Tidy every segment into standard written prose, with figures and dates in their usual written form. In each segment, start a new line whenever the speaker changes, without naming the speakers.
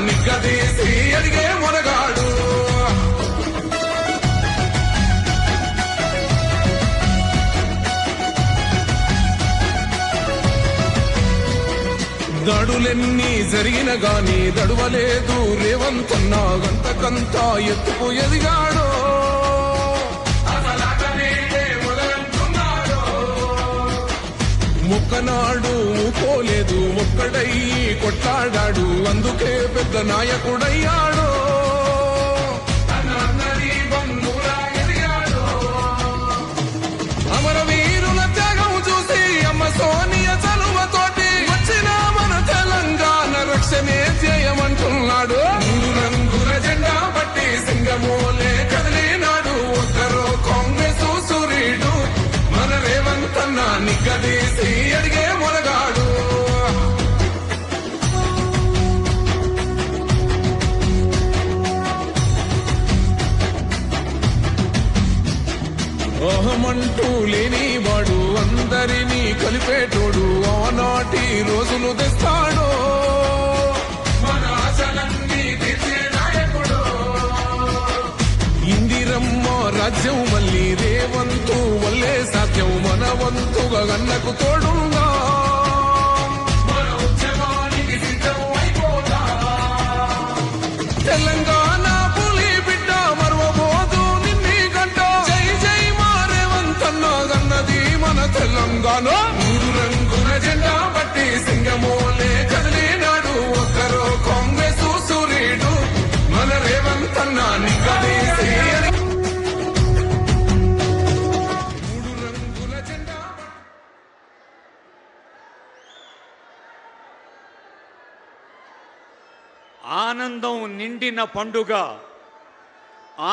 నిగ్గదీసి అడిగే మొనగాడు. దాడులెన్ని జరిగిన గాని దడువలేదు రేవంతన్నా, గంతకంతా ఎత్తుకు ఎదిగాడో. మొక్కనాడు పోలేదు, ఒక్కడయ్యి కొట్లాడాడు, అందుకే పెద్ద నాయకుడయ్యాడు. అమరవీరుల త్యాగం చూసి అమ్మ సోనియా చలువతోటి వచ్చిన మన తెలంగాణ రక్షణే చేయమంటున్నాడు. మూడు రంగుల జెండా బట్టి సింగమోలే కదిలినాడు. ఒక్కరో కాంగ్రెస్ సూర్యుడు మన రేవంతన్న నిగ్గదీసి అడిగే మొనగాడు. అహమంటూ లేనివాడు, అందరినీ కలిపేటోడు, ఆనాటి రోజులు తెస్తాడు. మన ఆశలన్నీ తీర్చే నాయకుడు. ఇందిరమ్మ రాజ్యం మళ్ళీ రేవంతు వల్లే సాధ్యం, మన వంతుగా గన్నకు తోడుగా మన ఉద్యమానికి సిద్ధం అయిపోతా. తెలంగాణ పులి బిడ్డ మరవబోదు నిన్ని గంట. జై జై మా రేవంతన్న గన్నది మన తెలంగాణ. మూడు రంగుల జెండా బట్టి సింగమోలే కదిలినాడు. ఒక్కరో కాంగ్రెస్ సూర్యుడు మన రేవంతన్న నిగ్గదీసి.
ఆనందం నిండిన పండుగ,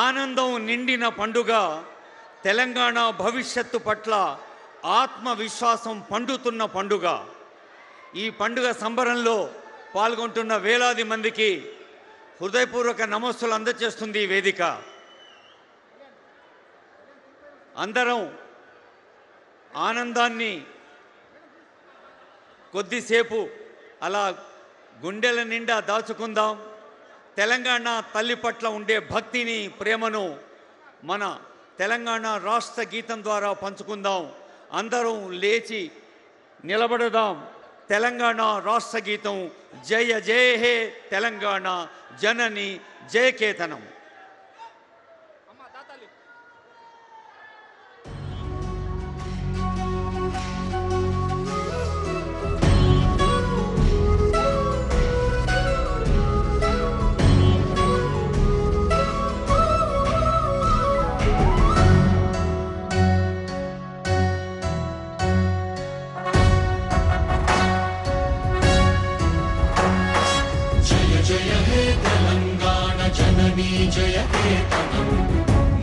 ఆనందం నిండిన పండుగ. తెలంగాణ భవిష్యత్తు పట్ల ఆత్మవిశ్వాసం పండుతున్న పండుగ. ఈ పండుగ సంబరంలో పాల్గొంటున్న వేలాది మందికి హృదయపూర్వక నమస్సులు అందజేస్తుంది ఈ వేదిక. అందరం ఆనందాన్ని కొద్దిసేపు అలా గుండెల నిండా దాచుకుందాం. తెలంగాణ తల్లి పట్ల ఉండే భక్తిని, ప్రేమను మన తెలంగాణ రాష్ట్ర గీతం ద్వారా పంచుకుందాం. అందరం లేచి నిలబడదాం. తెలంగాణ రాష్ట్ర గీతం జయ జయ హే తెలంగాణ జనని జయకేతనం.
జయకేతనం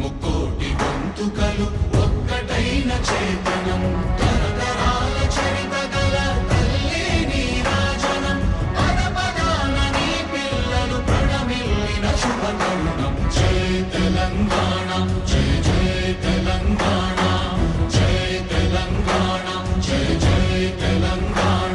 ముక్కోటి గొంతుకలు ఒక్కటైన చేతనం. తరతరాల చరిత గల తల్లి నీరాజనం. పద పదాన నీ పిల్లలు ప్రణమిల్లిన శుభతరుణం. జయ తెలంగాణ, జయ జయ తెలంగాణ, జయ తెలంగాణ, జయ జయ తెలంగాణ.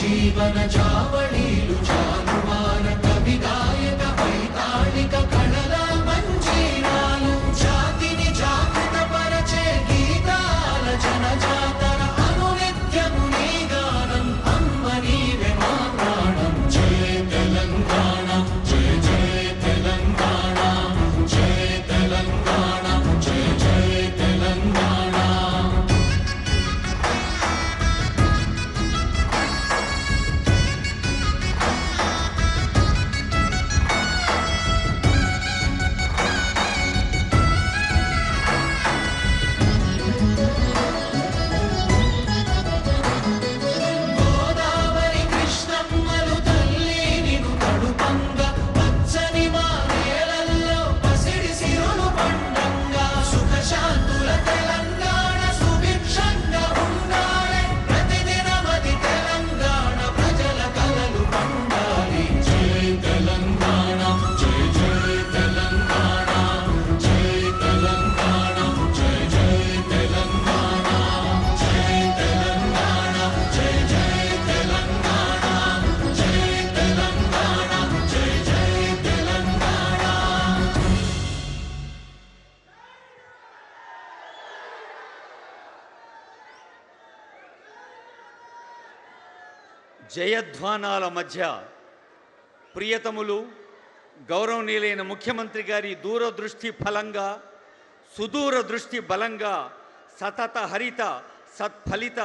జీవన జావళీలు జానువాన కవి గాయక వైతాళిక కళల మంజీరాలు. జాతిని జాగృత పరచే గీతాల జనజాతర అనునిత్యము నీ గానం. అమ్మ నీవే మా ప్రాణం. జయ తెలంగాణ, జయ జయ తెలంగాణ, జయ తెలంగాణ, జయ జయ తెలంగాణ.
జయధ్వానాల మధ్య ప్రియతములు గౌరవనీయులైన ముఖ్యమంత్రి గారి దూరదృష్టి ఫలంగా సుదూర దృష్టి బలంగా సతత హరిత సత్ఫలిత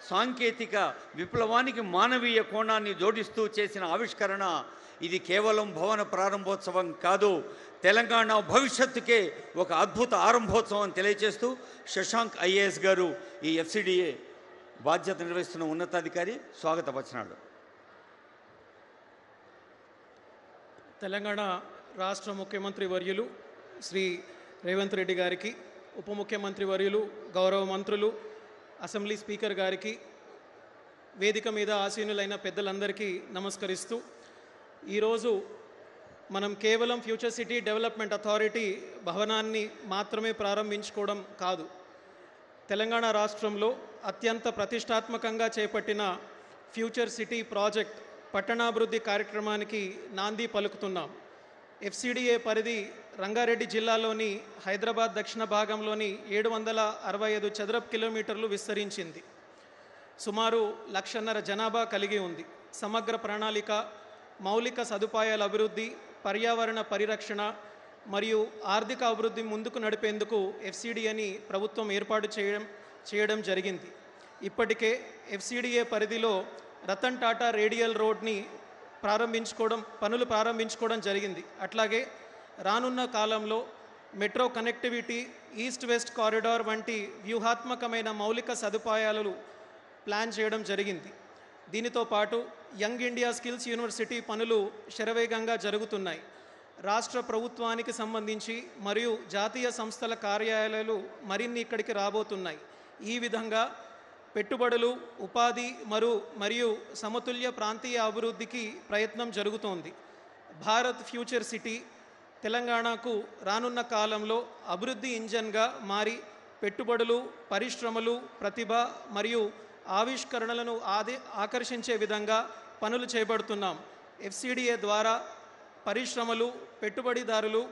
సాంకేతిక విప్లవానికి మానవీయ కోణాన్ని జోడిస్తూ చేసిన ఆవిష్కరణ ఇది కేవలం భవన ప్రారంభోత్సవం కాదు, తెలంగాణ భవిష్యత్తుకే ఒక అద్భుత ఆరంభోత్సవం తెలియజేస్తూ శశాంక్ ఐఏఎస్ గారు ఈ ఎఫ్సిడిఏ బాధ్యత నిర్వహిస్తున్న ఉన్నతాధికారి స్వాగత వచనాలు.
తెలంగాణ రాష్ట్ర ముఖ్యమంత్రి వర్యులు శ్రీ రేవంత్ రెడ్డి గారికి, ఉప ముఖ్యమంత్రి వర్యులు, గౌరవ మంత్రులు, అసెంబ్లీ స్పీకర్ గారికి, వేదిక మీద ఆసీనులైన పెద్దలందరికీ నమస్కరిస్తూ, ఈరోజు మనం కేవలం ఫ్యూచర్ సిటీ డెవలప్మెంట్ అథారిటీ భవనాన్ని మాత్రమే ప్రారంభించుకోవడం కాదు, తెలంగాణ రాష్ట్రంలో అత్యంత ప్రతిష్టాత్మకంగా చేపట్టిన ఫ్యూచర్ సిటీ ప్రాజెక్ట్ పట్టణాభివృద్ధి కార్యక్రమానికి నాంది పలుకుతున్నాం. ఎఫ్సిడిఏ పరిధి రంగారెడ్డి జిల్లాలోని హైదరాబాద్ దక్షిణ భాగంలోని 765 చదరపు కిలోమీటర్లు విస్తరించింది. సుమారు 1,500,000 జనాభా కలిగి ఉంది. సమగ్ర ప్రణాళిక, మౌలిక సదుపాయాల అభివృద్ధి, పర్యావరణ పరిరక్షణ మరియు ఆర్థిక అభివృద్ధి ముందుకు నడిపేందుకు ఎఫ్సిడిఏని ప్రభుత్వం ఏర్పాటు చేయడం జరిగింది. ఇప్పటికే ఎఫ్సిడిఏ పరిధిలో రతన్ టాటా రేడియల్ రోడ్ని పనులు ప్రారంభించుకోవడం జరిగింది. అట్లాగే రానున్న కాలంలో metro connectivity, east west corridor వంటి వ్యూహాత్మకమైన మౌలిక సదుపాయాలు ప్లాన్ చేయడం జరిగింది. దీనితో పాటు యంగ్ ఇండియా స్కిల్స్ యూనివర్సిటీ పనులు శరవేగంగా జరుగుతున్నాయి. రాష్ట్ర ప్రభుత్వానికి సంబంధించి మరియు జాతీయ సంస్థల కార్యాలయాలు మరిన్ని ఇక్కడికి రాబోతున్నాయి. ఈ విధంగా పెట్టుబడులు, ఉపాధి మరియు సమతుల్య ప్రాంతీయ అభివృద్ధికి ప్రయత్నం జరుగుతోంది. భారత్ ఫ్యూచర్ సిటీ తెలంగాణకు రానున్న కాలంలో అభివృద్ధి ఇంజన్గా మారి పెట్టుబడులు, పరిశ్రమలు, ప్రతిభ మరియు ఆవిష్కరణలను ఆకర్షించే విధంగా పనులు చేపడుతున్నాం. ఎఫ్సిడిఏ ద్వారా పరిశ్రమలు, పెట్టుబడిదారులు,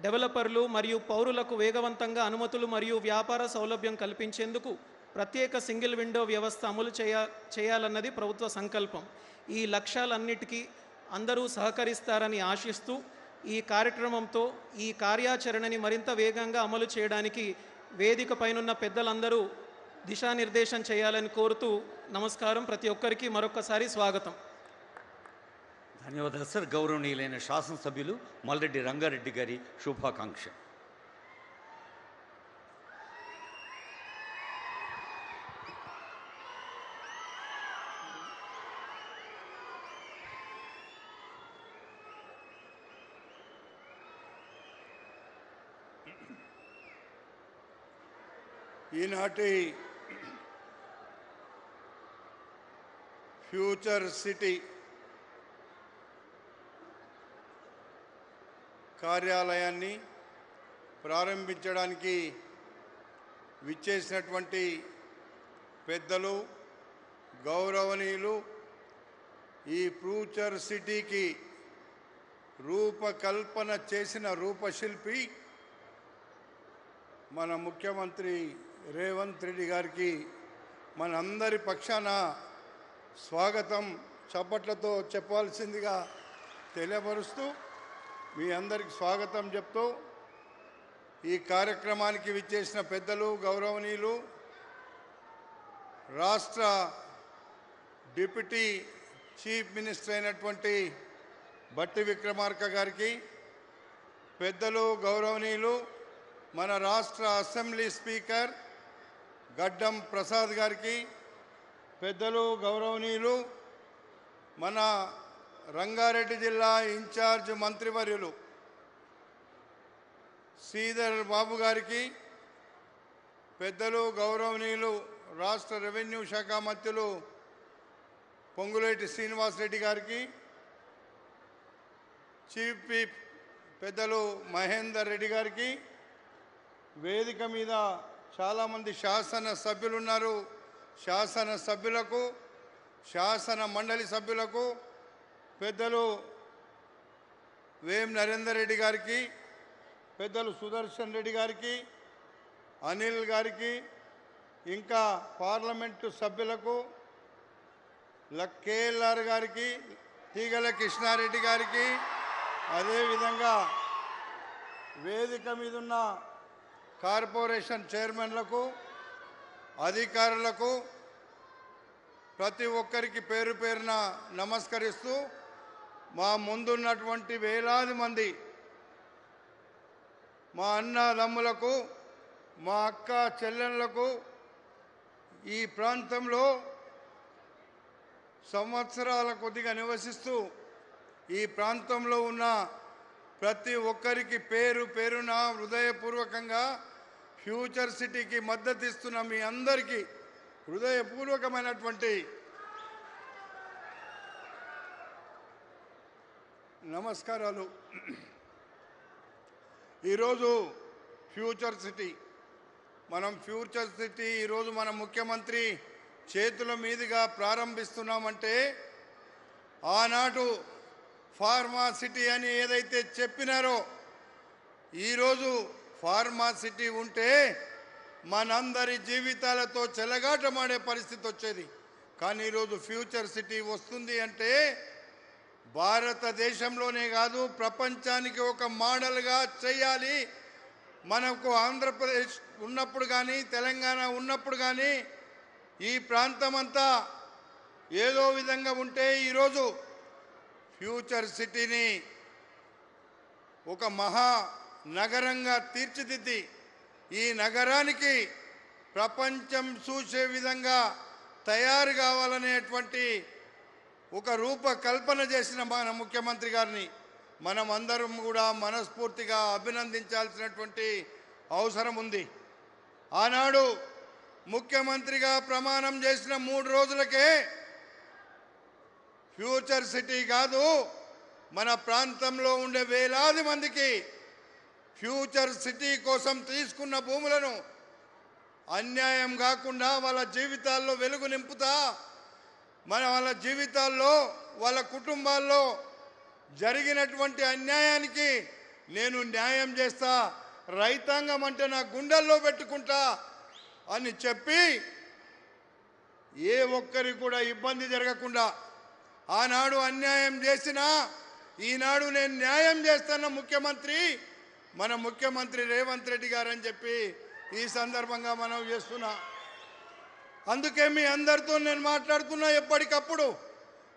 డెవలపర్లు మరియు పౌరులకు వేగవంతంగా అనుమతులు మరియు వ్యాపార సౌలభ్యం కల్పించేందుకు ప్రత్యేక సింగిల్ విండో వ్యవస్థ అమలు చేయాలన్నది ప్రభుత్వ సంకల్పం. ఈ లక్ష్యాలన్నిటికీ అందరూ సహకరిస్తారని ఆశిస్తూ ఈ కార్యక్రమంతో ఈ కార్యాచరణని మరింత వేగంగా అమలు చేయడానికి వేదిక పైనున్న పెద్దలందరూ దిశానిర్దేశం చేయాలని కోరుతూ నమస్కారం. ప్రతి ఒక్కరికి మరొకసారి స్వాగతం.
ధన్యవాదాలు సార్. గౌరవనీయులైన శాసనసభ్యులు మల్రెడ్డి రంగారెడ్డి గారి శుభాకాంక్ష.
ఈనాటి ఫ్యూచర్ సిటీ కార్యాలయాన్ని ప్రారంభించడానికి విచ్చేసినటువంటి పెద్దలు, గౌరవనీయులు, ఈ ఫ్యూచర్ సిటీకి రూపకల్పన చేసిన రూపశిల్పి మన ముఖ్యమంత్రి రేవంత్ రెడ్డి గారికి మనందరి పక్షాన స్వాగతం చప్పట్లతో చెప్పాల్సిందిగా తెలియపరుస్తూ మీ అందరికి స్వాగతం చెప్తూ ఈ కార్యక్రమానికి విచ్చేసిన పెద్దలు, గౌరవనీయులు, రాష్ట్ర డిప్యూటీ చీఫ్ మినిస్టర్ అయినటువంటి బట్టి విక్రమార్క గారికి, పెద్దలు, గౌరవనీయులు, మన రాష్ట్ర అసెంబ్లీ స్పీకర్ గడ్డం ప్రసాద్ గారికి, పెద్దలు, గౌరవనీయులు, మన రంగారెడ్డి జిల్లా ఇన్ఛార్జ్ మంత్రివర్యులు శ్రీధర్ బాబు గారికి, పెద్దలు, గౌరవనీయులు, రాష్ట్ర రెవెన్యూ శాఖ మంత్రులు పొంగులేటి శ్రీనివాసరెడ్డి గారికి, చీఫ్ విప్ పెద్దలు మహేందర్ రెడ్డి గారికి, వేదిక మీద చాలామంది శాసన సభ్యులు ఉన్నారు. శాసన సభ్యులకు, శాసన మండలి సభ్యులకు, పెద్దలు వేం నరేందర్ రెడ్డి గారికి, పెద్దలు సుదర్శన్ రెడ్డి గారికి, అనిల్ గారికి, ఇంకా పార్లమెంటు సభ్యులకు, కేఎల్ఆర్ గారికి, తీగల కృష్ణారెడ్డి గారికి, అదేవిధంగా వేదిక మీద ఉన్న కార్పొరేషన్ చైర్మన్లకు, అధికారులకు ప్రతి ఒక్కరికి పేరు పేరున నమస్కరిస్తూ, మా ముందున్నటువంటి వేలాది మంది మా అన్నదమ్ములకు, మా అక్క చెల్లెళ్లకు, ఈ ప్రాంతంలో సంవత్సరాల కొద్దిగా నివసిస్తూ ఈ ప్రాంతంలో ఉన్న ప్రతి ఒక్కరికి పేరు పేరున హృదయపూర్వకంగా ఫ్యూచర్ సిటీకి మద్దతు ఇస్తున్న మీ అందరికీ హృదయపూర్వకమైనటువంటి నమస్కారాలు. ఈరోజు ఫ్యూచర్ సిటీ ఈరోజు మన ముఖ్యమంత్రి చేతుల మీదుగా ప్రారంభిస్తున్నామంటే, ఆనాడు ఫార్మా సిటీ అని ఏదైతే చెప్పినారో, ఈరోజు ఫార్మా సిటీ ఉంటే మనందరి జీవితాలతో చెలగాటమాడే పరిస్థితి వచ్చేది. కానీ ఈరోజు ఫ్యూచర్ సిటీ వస్తుంది అంటే భారతదేశంలోనే కాదు, ప్రపంచానికి ఒక మోడల్గా చేయాలి. మనకు ఆంధ్రప్రదేశ్ ఉన్నప్పుడు కానీ, తెలంగాణ ఉన్నప్పుడు కానీ ఈ ప్రాంతమంతా ఏదో విధంగా ఉంటే, ఈరోజు ఫ్యూచర్ సిటీని ఒక మహా నగరంగా తీర్చిదిద్ది ఈ నగరానికి ప్రపంచం చూసే విధంగా తయారు కావాలనేటువంటి ఒక రూపకల్పన చేసిన మన ముఖ్యమంత్రి గారిని మనం అందరం కూడా మనస్ఫూర్తిగా అభినందించాల్సినటువంటి అవసరం ఉంది. ఆనాడు ముఖ్యమంత్రిగా ప్రమాణం చేసిన 3 రోజులకే ఫ్యూచర్ సిటీ కాదు, మన ప్రాంతంలో ఉండే వేలాది మందికి ఫ్యూచర్ సిటీ కోసం తీసుకున్న భూములను అన్యాయం కాకుండా వాళ్ళ జీవితాల్లో వెలుగు నింపుతా, వాళ్ళ జీవితాల్లో, వాళ్ళ కుటుంబాల్లో జరిగినటువంటి అన్యాయానికి నేను న్యాయం చేస్తా, రైతాంగం అంటే నా గుండెల్లో పెట్టుకుంటా అని చెప్పి ఏ ఒక్కరికి కూడా ఇబ్బంది జరగకుండా ఆనాడు అన్యాయం చేసినా ఈనాడు నేను న్యాయం చేస్తున్న ముఖ్యమంత్రి మన ముఖ్యమంత్రి రేవంత్ రెడ్డి గారు అని చెప్పి ఈ సందర్భంగా మనం చేస్తున్నా. అందుకే మీ అందరితో నేను మాట్లాడుతున్నా, ఎప్పటికప్పుడు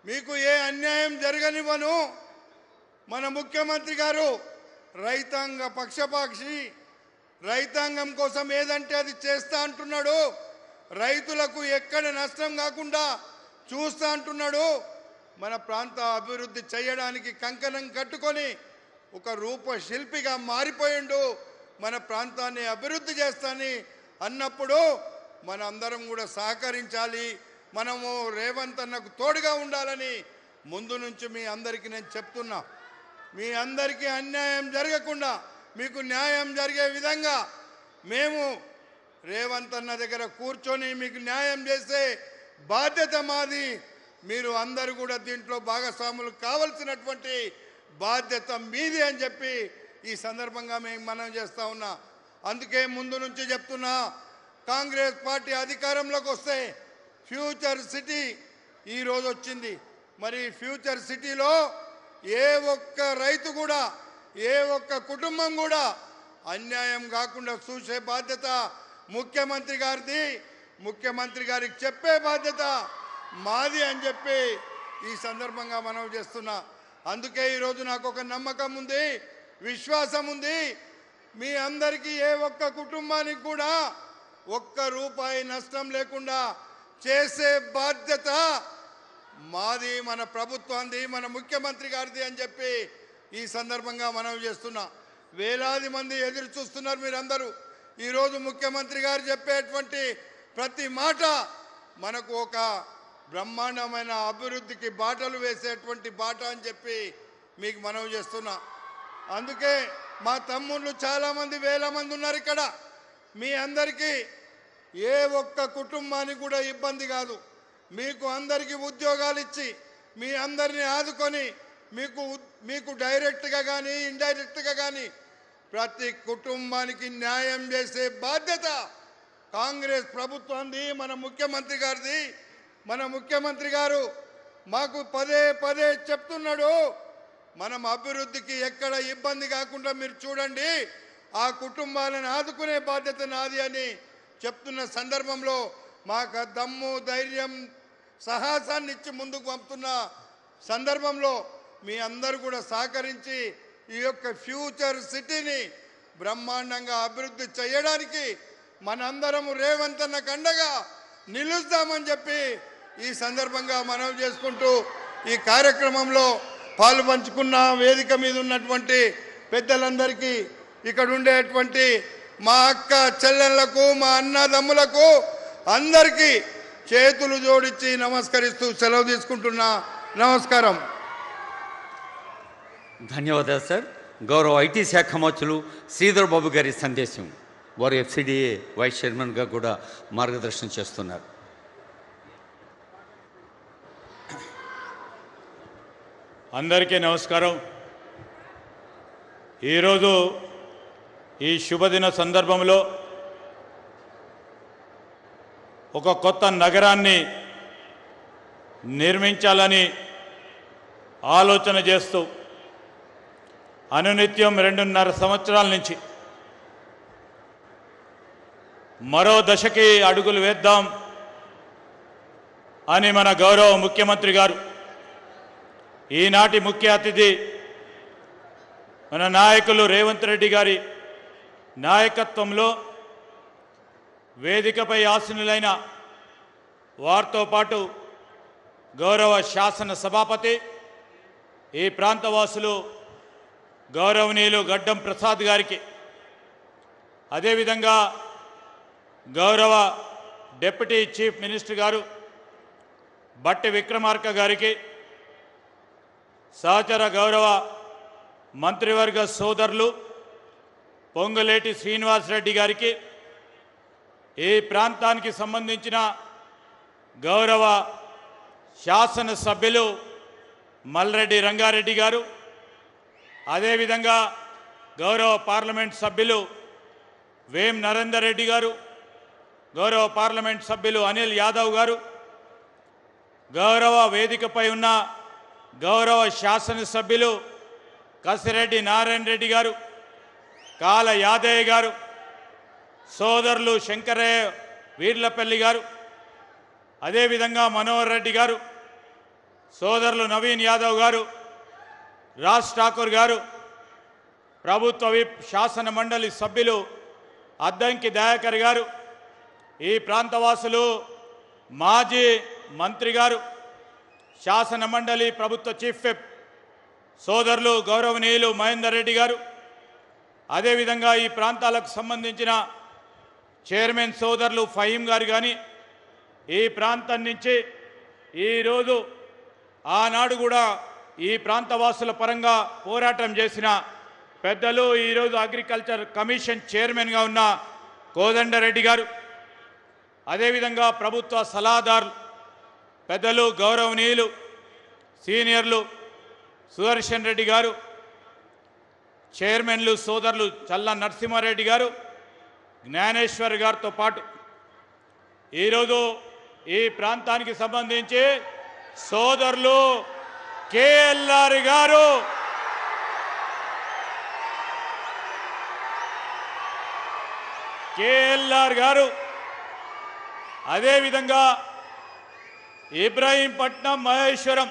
మీకు ఏ అన్యాయం జరగనివ్వను. మన ముఖ్యమంత్రి గారు రైతాంగ పక్షపాక్షి, రైతాంగం కోసం ఏదంటే అది చేస్తా అంటున్నాడు, రైతులకు ఎక్కడ నష్టం కాకుండా చూస్తా అంటున్నాడు. మన ప్రాంత అభివృద్ధి చేయడానికి కంకణం కట్టుకొని ఒక రూపశిల్పిగా మారిపోయిండు. మన ప్రాంతాన్ని అభివృద్ధి చేస్తాని అన్నప్పుడు మన అందరం కూడా సహకరించాలి, మనము రేవంత్ అన్నకు తోడుగా ఉండాలని ముందు నుంచి మీ అందరికీ నేను చెప్తున్నా. మీ అందరికీ అన్యాయం జరగకుండా మీకు న్యాయం జరిగే విధంగా మేము రేవంత్ అన్న దగ్గర కూర్చొని మీకు న్యాయం చేసే బాధ్యత మాది. మీరు అందరూ కూడా దీంట్లో భాగస్వాములు కావాల్సినటువంటి బాధ్యత మీది అని చెప్పి ఈ సందర్భంగా మేము మనం చేస్తూ ఉన్నా. అందుకే ముందు నుంచి చెప్తున్నా, కాంగ్రెస్ పార్టీ అధికారంలోకి వస్తే ఫ్యూచర్ సిటీ ఈరోజు వచ్చింది. మరి ఫ్యూచర్ సిటీలో ఏ ఒక్క రైతు కూడా, ఏ ఒక్క కుటుంబం కూడా అన్యాయం కాకుండా చూసే బాధ్యత ముఖ్యమంత్రి గారిది. ముఖ్యమంత్రి గారికి చెప్పే బాధ్యత మాది అని చెప్పి ఈ సందర్భంగా మనం చేస్తున్నా. అందుకే ఈరోజు నాకు ఒక నమ్మకం ఉంది, విశ్వాసం ఉంది. మీ అందరికీ ఏ ఒక్క కుటుంబానికి కూడా ఒక్క రూపాయి నష్టం లేకుండా చేసే బాధ్యత మాది, మన ప్రభుత్వాన్ని, మన ముఖ్యమంత్రి గారిది అని చెప్పి ఈ సందర్భంగా మనం చేస్తున్నా. వేలాది మంది ఎదురు చూస్తున్నారు మీరందరూ. ఈరోజు ముఖ్యమంత్రి గారు చెప్పేటువంటి ప్రతి మాట మనకు ఒక బ్రహ్మాండమైన అభివృద్ధికి బాటలు వేసేటువంటి బాట అని చెప్పి మీకు మనవి చేస్తున్నా. అందుకే మా తమ్ముళ్ళు చాలామంది, వేల మంది ఉన్నారు ఇక్కడ. మీ అందరికీ ఏ ఒక్క కుటుంబానికి కూడా ఇబ్బంది కాదు. మీకు అందరికీ ఉద్యోగాలు ఇచ్చి మీ అందరినీ ఆదుకొని మీకు డైరెక్ట్గా కానీ ఇండైరెక్ట్గా కానీ ప్రతి కుటుంబానికి న్యాయం చేసే బాధ్యత కాంగ్రెస్ ప్రభుత్వాన్ని, మన ముఖ్యమంత్రి గారిది. మన ముఖ్యమంత్రి గారు మాకు పదే పదే చెప్తున్నాడు, మనం అభివృద్ధికి ఎక్కడ ఇబ్బంది కాకుండా మీరు చూడండి, ఆ కుటుంబాలను ఆదుకునే బాధ్యత నాది అని చెప్తున్న సందర్భంలో మాకు దమ్ము ధైర్యం సాహసాన్ని ఇచ్చి ముందుకు పంపుతున్న సందర్భంలో మీ అందరూ కూడా సహకరించి ఈ యొక్క ఫ్యూచర్ సిటీని బ్రహ్మాండంగా అభివృద్ధి చేయడానికి మనందరము రేవంత్ అన్న కండగా నిలుస్తామని చెప్పి ఈ సందర్భంగా మనవి చేసుకుంటూ ఈ కార్యక్రమంలో పాలు పంచుకున్న వేదిక మీద ఉన్నటువంటి పెద్దలందరికీ, ఇక్కడ ఉండేటువంటి మా అక్క చెల్లెళ్లకు, మా అన్నదమ్ములకు అందరికీ చేతులు జోడించి నమస్కరిస్తూ సెలవు తీసుకుంటున్నా. నమస్కారం.
ధన్యవాదాలు సార్. గౌరవ ఐటీ శాఖ మంత్రులు శ్రీధర్ బాబు గారి సందేశం. వారు ఎఫ్సిడిఏ వైస్ చైర్మన్గా కూడా మార్గదర్శనం చేస్తున్నారు.
అందరికీ నమస్కారం. ఈరోజు ఈ శుభదిన సందర్భంలో ఒక కొత్త నగరాన్ని నిర్మించాలని ఆలోచన చేస్తూ అనునిత్యం 2.5 సంవత్సరాల నుంచి మరో దశకి అడుగులు వేద్దాం అని మన గౌరవ ముఖ్యమంత్రి గారు, ఈనాటి ముఖ్య అతిథి మన నాయకులు రేవంత్ రెడ్డి గారి నాయకత్వంలో వేదికపై ఆసీనులైన వారితో పాటు గౌరవ శాసన సభాపతి, ఈ ప్రాంతవాసులు గౌరవనీయులు గడ్డం ప్రసాద్ గారికి, అదేవిధంగా గౌరవ డిప్యూటీ చీఫ్ మినిస్టర్ గారు బట్టి విక్రమార్క గారికి, సహచర గౌరవ మంత్రివర్గ సోదరులు పొంగులేటి శ్రీనివాసరెడ్డి గారికి, ఈ ప్రాంతానికి సంబంధించిన గౌరవ శాసనసభ్యులు మల్రెడ్డి రంగారెడ్డి గారు, అదేవిధంగా గౌరవ పార్లమెంట్ సభ్యులు వేం నరేందర్ రెడ్డి గారు, గౌరవ పార్లమెంట్ సభ్యులు అనిల్ యాదవ్ గారు, గౌరవ వేదికపై ఉన్న గౌరవ శాసనసభ్యులు కసిరెడ్డి నారాయణ రెడ్డి గారు, కాల యాదయ్య గారు, సోదరులు శంకరయ్య వీర్లపల్లి గారు, అదేవిధంగా మనోహర్ రెడ్డి గారు, సోదరులు నవీన్ యాదవ్ గారు, రాజ్ ఠాకూర్ గారు, ప్రభుత్వ విప్ శాసన మండలి సభ్యులు అద్దంకి దయాకర్ గారు, ఈ ప్రాంతవాసులు మాజీ మంత్రి గారు, శాసన మండలి ప్రభుత్వ చీఫ్ విప్ సోదరులు గౌరవనీయులు మహేందర్ రెడ్డి గారు, అదేవిధంగా ఈ ప్రాంతాలకు సంబంధించిన చైర్మన్ సోదరులు ఫహీం గారు కానీ, ఈ ప్రాంతం నుంచి ఈరోజు ఆనాడు కూడా ఈ ప్రాంతవాసుల పరంగా పోరాటం చేసిన పెద్దలు, ఈరోజు అగ్రికల్చర్ కమిషన్ చైర్మన్గా ఉన్న కోదండరెడ్డి గారు, అదేవిధంగా ప్రభుత్వ సలహాదారులు పెద్దలు గౌరవనీయులు సీనియర్లు సుదర్శన్ రెడ్డి గారు, చైర్మన్లు సోదరులు చల్ల నరసింహారెడ్డి గారు, జ్ఞానేశ్వర్ గారితో పాటు ఈరోజు ఈ ప్రాంతానికి సంబంధించి సోదరులు కేఎల్ఆర్ గారు, అదేవిధంగా ఇబ్రాహీంపట్నం మహేశ్వరం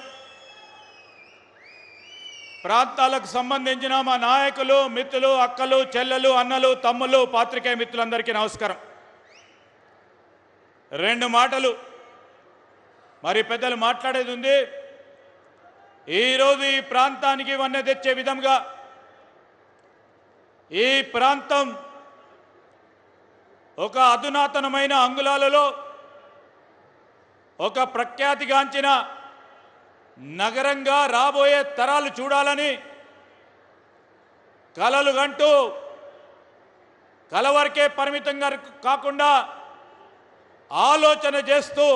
ప్రాంతాలకు సంబంధించిన మా నాయకులు, మిత్రులు, అక్కలు, చెల్లెలు, అన్నలు, తమ్ముళ్ళు, పాత్రికేయ మిత్రులందరికీ నమస్కారం. 2 మాటలు మరి పెద్దలు మాట్లాడేది ఉంది. ఈరోజు ఈ ప్రాంతానికి వన్నె తెచ్చే విధంగా ఈ ప్రాంతం ఒక అధునాతనమైన అంగుళాలలో ఒక ప్రఖ్యాతిగాంచిన నగరంగా రాబోయే తరాలు చూడాలని కలలు గంటూ కల వరకే పరిమితంగా కాకుండా ఆలోచన చేస్తూ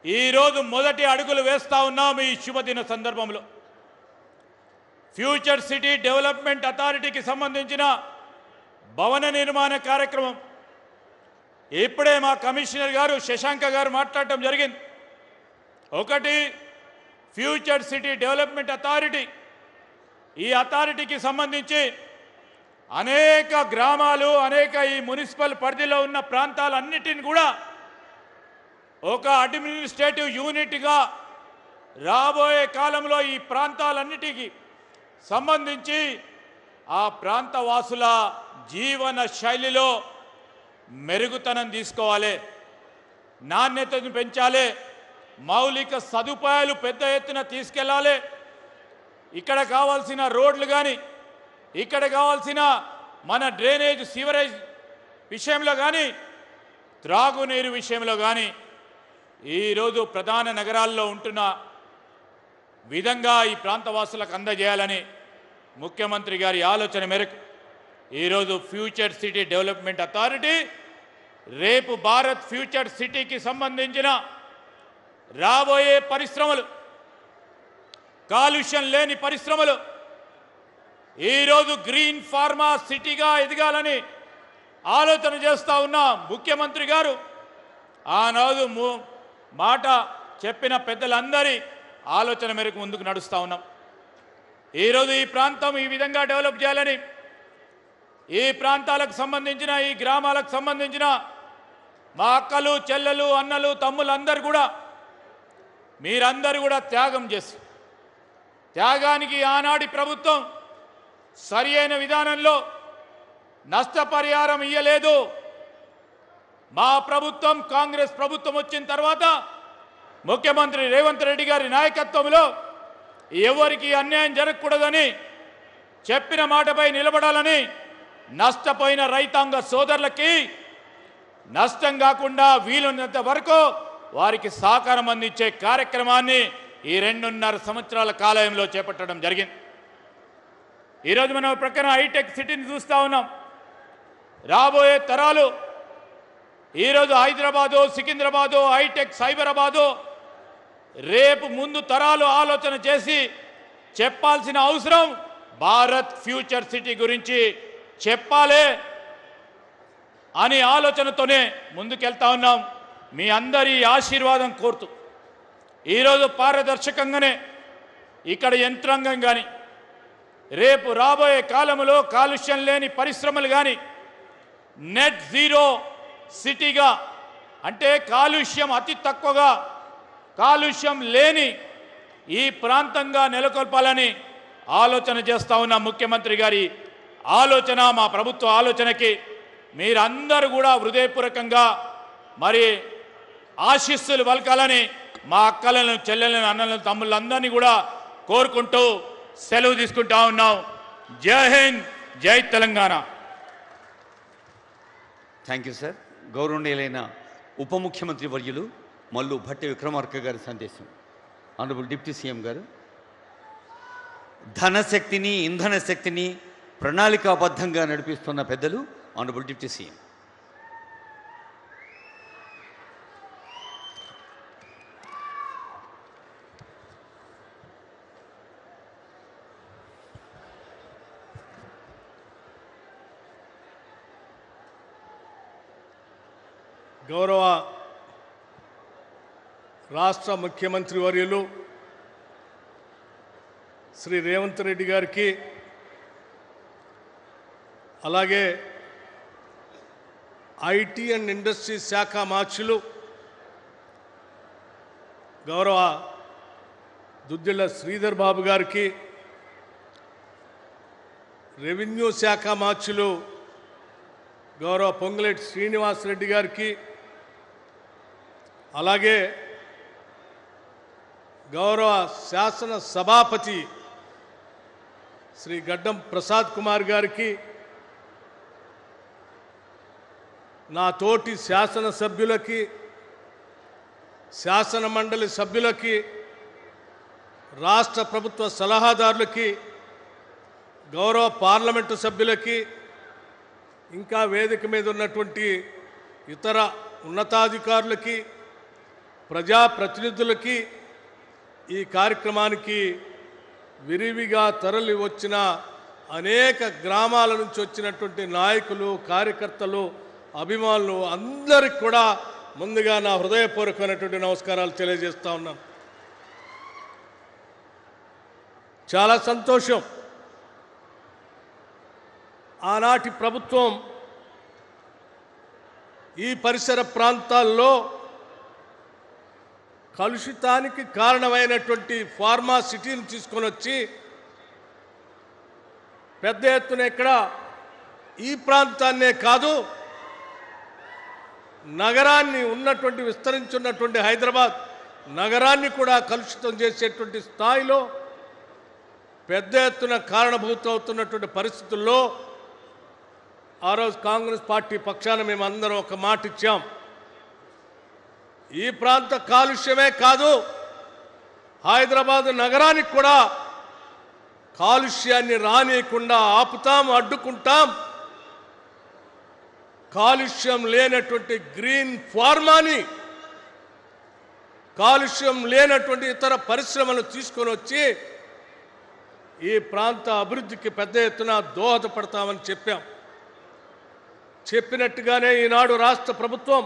ఈరోజు మొదటి అడుగులు వేస్తూ ఉన్నాం. ఈ శుభదిన సందర్భంలో ఫ్యూచర్ సిటీ డెవలప్మెంట్ అథారిటీకి సంబంధించిన భవన నిర్మాణ కార్యక్రమం ఇప్పుడే మా కమిషనర్ గారు శశాంక గారు మాట్లాడటం జరిగింది. ఒకటి ఫ్యూచర్ సిటీ డెవలప్మెంట్ అథారిటీ. ఈ అథారిటీకి సంబంధించి అనేక గ్రామాలు, అనేక ఈ మున్సిపల్ పరిధిలో ఉన్న ప్రాంతాలన్నిటిని కూడా ఒక అడ్మినిస్ట్రేటివ్ యూనిట్గా రాబోయే కాలంలో ఈ ప్రాంతాలన్నిటికీ సంబంధించి ఆ ప్రాంత వాసుల జీవన శైలిలో మెరుగుతనం తీసుకోవాలి, నాణ్యతను పెంచాలి, మౌలిక సదుపాయాలు పెద్ద ఎత్తున తీసుకెళ్ళాలి. ఇక్కడ కావాల్సిన రోడ్లు కానీ, ఇక్కడ కావాల్సిన మన డ్రైనేజ్ సీవరేజ్ విషయంలో కానీ, త్రాగునీరు విషయంలో కానీ ఈరోజు ప్రధాన నగరాల్లో ఉంటున్న విధంగా ఈ ప్రాంతవాసులకు అందజేయాలని ముఖ్యమంత్రి గారి ఆలోచన మేరకు ఈరోజు ఫ్యూచర్ సిటీ డెవలప్మెంట్ అథారిటీ రేపు భారత్ ఫ్యూచర్ సిటీకి సంబంధించిన రాబోయే పరిశ్రమలు, కాలుష్యం లేని పరిశ్రమలు, ఈరోజు గ్రీన్ ఫార్మా సిటీగా ఎదగాలని ఆలోచన చేస్తూ ఉన్న ముఖ్యమంత్రి గారు ఆనాడు మాట చెప్పిన పెద్దలందరి ఆలోచన మేరకు ముందుకు నడుస్తూ ఉన్నాం. ఈరోజు ఈ ప్రాంతం ఈ విధంగా డెవలప్ చేయాలని, ఈ ప్రాంతాలకు సంబంధించిన, ఈ గ్రామాలకు సంబంధించిన మా అక్కలు, చెల్లెలు, అన్నలు, తమ్ములు అందరూ కూడా మీరందరూ కూడా త్యాగం చేసి, త్యాగానికి ఆనాటి ప్రభుత్వం సరి అయిన విధానంలో నష్టపరిహారం ఇయ్యలేదు. మా ప్రభుత్వం, కాంగ్రెస్ ప్రభుత్వం వచ్చిన తర్వాత ముఖ్యమంత్రి రేవంత్ రెడ్డి గారి నాయకత్వంలో ఎవరికి అన్యాయం జరగకూడదని చెప్పిన మాటపై నిలబడాలని, నష్టపోయిన రైతాంగ సోదరులకి నష్టం కాకుండా వీలున్నంత వరకు వారికి సహకారం అందించే కార్యక్రమాన్ని ఈ 2.5 సంవత్సరాల కాలంలో చేపట్టడం జరిగింది. ఈరోజు మనం ప్రక్కన హైటెక్ సిటీని చూస్తూ ఉన్నాం. రాబోయే తరాలు ఈరోజు హైదరాబాదు, సికింద్రాబాదు, హైటెక్ సైబరాబాదు రేపు ముందు తరాలు ఆలోచన చేసి చెప్పాల్సిన అవసరం భారత్ ఫ్యూచర్ సిటీ గురించి చెప్పాలి అని ఆలోచనతోనే ముందుకెళ్తా ఉన్నాం. మీ అందరి ఆశీర్వాదం కోరుతూ ఈరోజు పారదర్శకంగానే ఇక్కడ యంత్రాంగం కానీ, రేపు రాబోయే కాలంలో కాలుష్యం లేని పరిశ్రమలు కానీ, నెట్ జీరో సిటీగా అంటే కాలుష్యం అతి తక్కువగా, కాలుష్యం లేని ఈ ప్రాంతంగా నెలకొల్పాలని ఆలోచన చేస్తూ ఉన్న ముఖ్యమంత్రి గారి ఆలోచన, మా ప్రభుత్వ ఆలోచనకి మీరందరూ కూడా హృదయపూర్వకంగా మరి ఆశీస్సులు పలకాలని మా అక్కలను, చెల్లెలను, అన్నలను, తమ్ముళ్ళందరినీ కూడా కోరుకుంటూ సెలవు తీసుకుంటా ఉన్నాం. జై హింద్, జై తెలంగాణ.
Thank you sir. గౌరవనీయులైన ఉప ముఖ్యమంత్రి వర్యులు మల్లు భట్టి విక్రమార్క గారి సందేశం. ఆనరబుల్ డిప్యూటీ సీఎం గారు, ధనశక్తిని, ఇంధన శక్తిని ప్రణాళికాబద్ధంగా నడిపిస్తున్న పెద్దలు ఆనరబుల్ డిప్యూటీ సీఎం.
గౌరవ రాష్ట్ర ముఖ్యమంత్రి వర్యులు శ్రీ రేవంత్ రెడ్డి గారికి, అలాగే ఐటీ అండ్ ఇండస్ట్రీ శాఖ మార్చులు గౌరవ దుద్దిళ్ల శ్రీధర్ బాబు గారికి, రెవెన్యూ శాఖ మార్చులు గౌరవ పొంగులేటి శ్రీనివాసరెడ్డి గారికి, అలాగే గౌరవ శాసన సభాపతి శ్రీ గడ్డం ప్రసాద్ కుమార్ గారికి, నా తోటి శాసన సభ్యులకి, శాసన మండలి సభ్యులకి, రాష్ట్ర ప్రభుత్వ సలహాదారులకి, గౌరవ పార్లమెంటు సభ్యులకి, ఇంకా వేదిక మీద ఉన్నటువంటి ఇతర ఉన్నతాధికారులకి, ప్రజాప్రతినిధులకి, ఈ కార్యక్రమానికి విరివిగా తరలి వచ్చిన అనేక గ్రామాల నుంచి వచ్చినటువంటి నాయకులు, కార్యకర్తలు, అభిమానులు అందరికి కూడా ముందుగా నా హృదయపూర్వకమైనటువంటి నమస్కారాలు తెలియజేస్తా ఉన్నాను. చాలా సంతోషం. ఆనాటి ప్రభుత్వం ఈ పరిసర ప్రాంతాల్లో కలుషితానికి కారణమైనటువంటి ఫార్మా సిటీని తీసుకొని వచ్చి పెద్ద ఎత్తున ఇక్కడ ఈ ప్రాంతాన్నే కాదు నగరాన్ని ఉన్నటువంటి విస్తరించున్నటువంటి హైదరాబాద్ నగరాన్ని కూడా కలుషితం చేసేటువంటి స్థాయిలో పెద్ద ఎత్తున కారణభూతవుతున్నటువంటి పరిస్థితుల్లో ఆ రోజు కాంగ్రెస్ పార్టీ పక్షాన మేమందరం ఒక మాట ఇచ్చాం. ఈ ప్రాంత కాలుష్యమే కాదు హైదరాబాద్ నగరానికి కూడా కాలుష్యాన్ని రానియకుండా ఆపుతాం, అడ్డుకుంటాం. కాలుష్యం లేనటువంటి గ్రీన్ ఫార్మాని, కాలుష్యం లేనటువంటి ఇతర పరిశ్రమలు తీసుకొని వచ్చి ఈ ప్రాంత అభివృద్ధికి పెద్ద ఎత్తున దోహదపడతామని చెప్పాం. చెప్పినట్టుగానే ఈనాడు రాష్ట్ర ప్రభుత్వం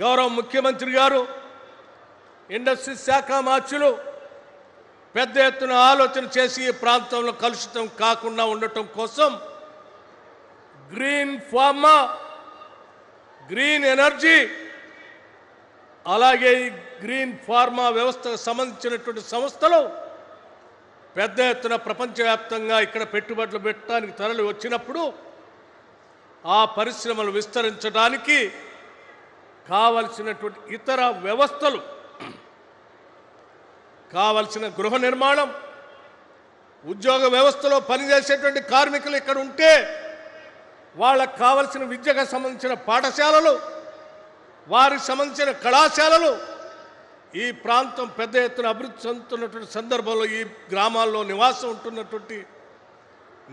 గౌరవ ముఖ్యమంత్రి గారు ఇండస్ట్రీ శాఖ మార్చులు పెద్ద ఎత్తున ఆలోచన చేసి ఈ ప్రాంతంలో కలుషితం కాకుండా ఉండటం కోసం గ్రీన్ ఫార్మా, గ్రీన్ ఎనర్జీ, అలాగే ఈ గ్రీన్ ఫార్మా వ్యవస్థకు సంబంధించినటువంటి సంస్థలు పెద్ద ఎత్తున ప్రపంచవ్యాప్తంగా ఇక్కడ పెట్టుబడులు పెట్టడానికి తరలి వచ్చినప్పుడు ఆ పరిశ్రమలు విస్తరించడానికి కావలసినటువంటి ఇతర వ్యవస్థలు, కావలసిన గృహ నిర్మాణం, ఉద్యోగ వ్యవస్థలో పనిచేసేటువంటి కార్మికులు ఇక్కడ ఉంటే వాళ్ళకు కావలసిన విద్యకు సంబంధించిన పాఠశాలలు, వారికి సంబంధించిన కళాశాలలు, ఈ ప్రాంతం పెద్ద ఎత్తున అభివృద్ధి చెందుతున్నటువంటి సందర్భంలో ఈ గ్రామాల్లో నివాసం ఉంటున్నటువంటి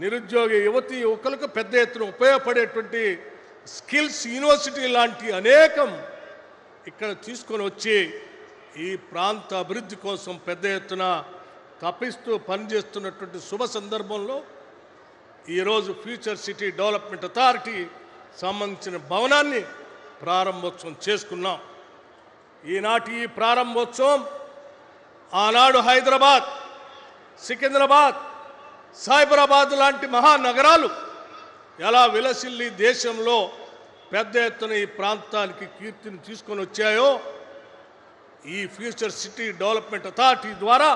నిరుద్యోగ యువతీ యువకులకు పెద్ద ఎత్తున ఉపయోగపడేటువంటి స్కిల్స్ యూనివర్సిటీ లాంటి అనేకం ఇక్కడ తీసుకొని వచ్చి ఈ ప్రాంత అభివృద్ధి కోసం పెద్ద ఎత్తున తప్పిస్తూ పనిచేస్తున్నటువంటి శుభ సందర్భంలో ఈరోజు ఫ్యూచర్ సిటీ డెవలప్మెంట్ అథారిటీ సంబంధించిన భవనాన్ని ప్రారంభోత్సవం చేసుకున్నాం. ఈనాటి ఈ ప్రారంభోత్సవం ఆనాడు హైదరాబాద్, సికింద్రాబాద్, సైబరాబాద్ లాంటి మహానగరాలు ఎలా విలసిల్లి దేశంలో పెద్ద ఎత్తున ఈ ప్రాంతానికి కీర్తిని తీసుకొని వచ్చాయో ఈ ఫ్యూచర్ సిటీ డెవలప్మెంట్ అథారిటీ ద్వారా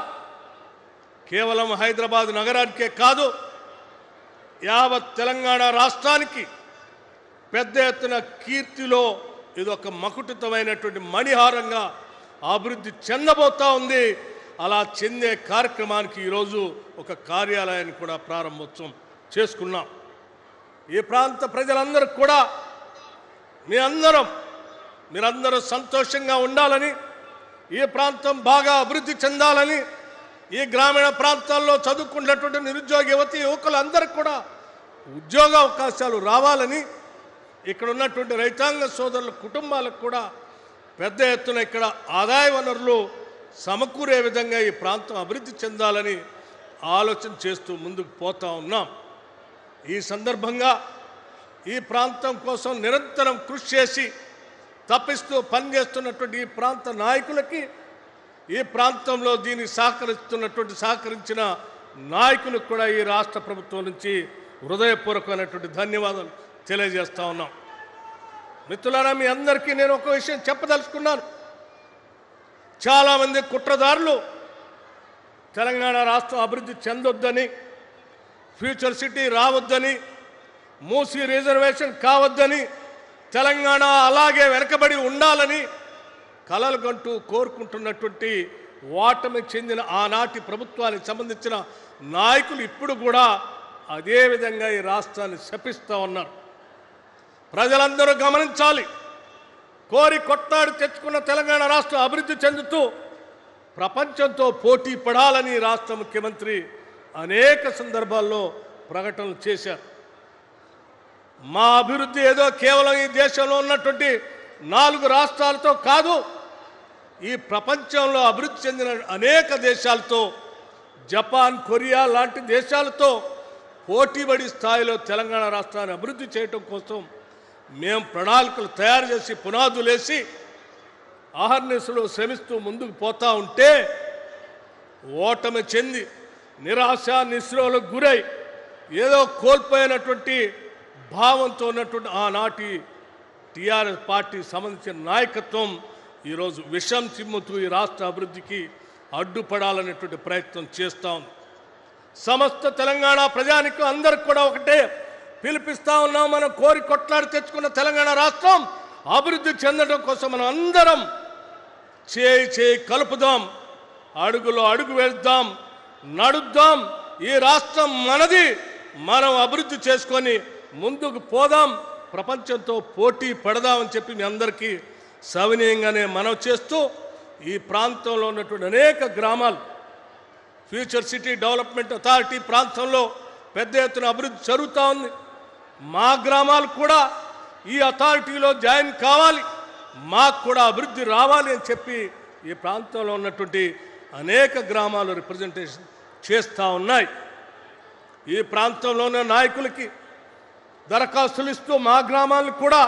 కేవలం హైదరాబాద్ నగరానికే కాదు యావత్ తెలంగాణ రాష్ట్రానికి పెద్ద ఎత్తున కీర్తిలో ఇదొక మకుటితమైనటువంటి మణిహారంగా అభివృద్ధి చెందబోతా ఉంది. అలా చెందే కార్యక్రమానికి ఈరోజు ఒక కార్యాలయాన్ని కూడా ప్రారంభోత్సవం చేసుకున్నాం. ఈ ప్రాంత ప్రజలందరికీ కూడా మీరందరూ సంతోషంగా ఉండాలని, ఈ ప్రాంతం బాగా అభివృద్ధి చెందాలని, ఈ గ్రామీణ ప్రాంతాల్లో చదువుకున్నటువంటి నిరుద్యోగ యువతి యువకులందరికీ కూడా ఉద్యోగ అవకాశాలు రావాలని, ఇక్కడ ఉన్నటువంటి రైతాంగ సోదరుల కుటుంబాలకు కూడా పెద్ద ఎత్తున ఇక్కడ ఆదాయ వనరులు సమకూరే విధంగా ఈ ప్రాంతం అభివృద్ధి చెందాలని ఆలోచన చేస్తూ ముందుకు పోతా ఉన్నాం. ఈ సందర్భంగా ఈ ప్రాంతం కోసం నిరంతరం కృషి చేసి తప్పిస్తూ పనిచేస్తున్నటువంటి ఈ ప్రాంత నాయకులకి, ఈ ప్రాంతంలో దీన్ని సహకరించిన నాయకులకు కూడా ఈ రాష్ట్ర ప్రభుత్వం నుంచి హృదయపూర్వకమైనటువంటి ధన్యవాదాలు తెలియజేస్తా ఉన్నాం. మిత్రులారా, మీ అందరికీ నేను ఒక విషయం చెప్పదలుచుకున్నాను. చాలామంది కుట్రదారులు తెలంగాణ రాష్ట్రం అభివృద్ధి చెందొద్దని, ఫ్యూచర్ సిటీ రావద్దని, మూసీ రిజర్వేషన్ కావద్దని, తెలంగాణ అలాగే వెనకబడి ఉండాలని కలలు కంటూ కోరుకుంటున్నటువంటి ఓటమి చెందిన ఆనాటి ప్రభుత్వానికి సంబంధించిన నాయకులు ఇప్పుడు కూడా అదేవిధంగా ఈ రాష్ట్రాన్ని శపిస్తూ ఉన్నారు. ప్రజలందరూ గమనించాలి. కోరి కొట్టాడి తెచ్చుకున్న తెలంగాణ రాష్ట్రం అభివృద్ధి చెందుతూ ప్రపంచంతో పోటీ పడాలని రాష్ట్ర ముఖ్యమంత్రి అనేక సందర్భాల్లో ప్రకటనలు చేశారు. మా అభివృద్ధి ఏదో కేవలం ఈ దేశంలో ఉన్నటువంటి 4 రాష్ట్రాలతో కాదు, ఈ ప్రపంచంలో అభివృద్ధి చెందిన అనేక దేశాలతో, జపాన్, కొరియా లాంటి దేశాలతో పోటీపడి స్థాయిలో తెలంగాణ రాష్ట్రాన్ని అభివృద్ధి చేయటం కోసం మేము ప్రణాళికలు తయారు చేసి పునాదులేసి అహర్నిశలు శ్రమిస్తూ ముందుకు పోతా ఉంటే ఓటమి చెంది నిరాశ నిస్రోలకు గురై ఏదో కోల్పోయినటువంటి భావంతో ఉన్నటువంటి ఆనాటి టీఆర్ఎస్ పార్టీ సంబంధించిన నాయకత్వం ఈరోజు విషం చిమ్ముతూ ఈ రాష్ట్ర అభివృద్ధికి అడ్డుపడాలనేటువంటి ప్రయత్నం చేస్తూ ఉంది. సమస్త తెలంగాణ ప్రజానికి అందరికి కూడా ఒకటే పిలిపిస్తా ఉన్నాం. మనం కోరి కొట్లాడి తెచ్చుకున్న తెలంగాణ రాష్ట్రం అభివృద్ధి చెందడం కోసం మనం అందరం చేయి కలుపుదాం, అడుగులో అడుగు వేద్దాం, నడుద్దాం. ఈ రాష్ట్రం మనది, మనం అభివృద్ధి చేసుకొని ముందుకు పోదాం, ప్రపంచంతో పోటీ పడదామని చెప్పి మీ అందరికీ సవినయంగానే మనవి చేస్తూ ఈ ప్రాంతంలో ఉన్నటువంటి అనేక గ్రామాలు ఫ్యూచర్ సిటీ డెవలప్మెంట్ అథారిటీ ప్రాంతంలో పెద్ద ఎత్తున అభివృద్ధి జరుగుతూ ఉంది. మా గ్రామాలు కూడా ఈ అథారిటీలో జాయిన్ కావాలి, మాకు కూడా అభివృద్ధి రావాలి అని చెప్పి ఈ ప్రాంతంలో ఉన్నటువంటి అనేక గ్రామాలు రిప్రజెంటేషన్ చేస్తూ ఉన్నాయి. ఈ ప్రాంతంలో ఉన్న నాయకులకి దరఖాస్తులు ఇస్తూ మా గ్రామాలను కూడా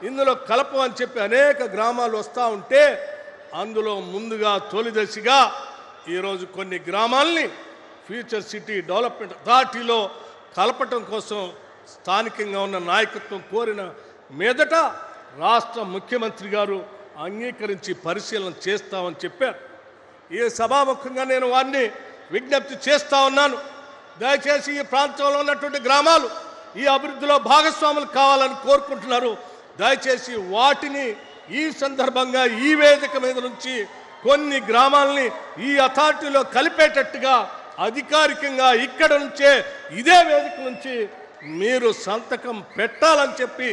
ఇందులో కలపమని చెప్పి అనేక గ్రామాలు వస్తూ ఉంటే అందులో ముందుగా తొలిదశగా ఈరోజు కొన్ని గ్రామాల్ని ఫ్యూచర్ సిటీ డెవలప్మెంట్ అథారిటీలో కలపటం కోసం స్థానికంగా ఉన్న నాయకత్వం కోరిన మీదట రాష్ట్ర ముఖ్యమంత్రి గారు అంగీకరించి పరిశీలన చేస్తామని చెప్పారు. ఈ సభాముఖంగా నేను వారిని విజ్ఞప్తి చేస్తూ ఉన్నాను. దయచేసి ఈ ప్రాంతంలో ఉన్నటువంటి గ్రామాలు ఈ అభివృద్ధిలో భాగస్వాములు కావాలని కోరుకుంటున్నారు. దయచేసి వాటిని ఈ సందర్భంగా ఈ వేదిక మీద నుంచి కొన్ని గ్రామాలని ఈ అథారిటీలో కలిపేటట్టుగా అధికారికంగా ఇక్కడ నుంచే ఇదే వేదిక నుంచి మీరు సంతకం పెట్టాలని చెప్పి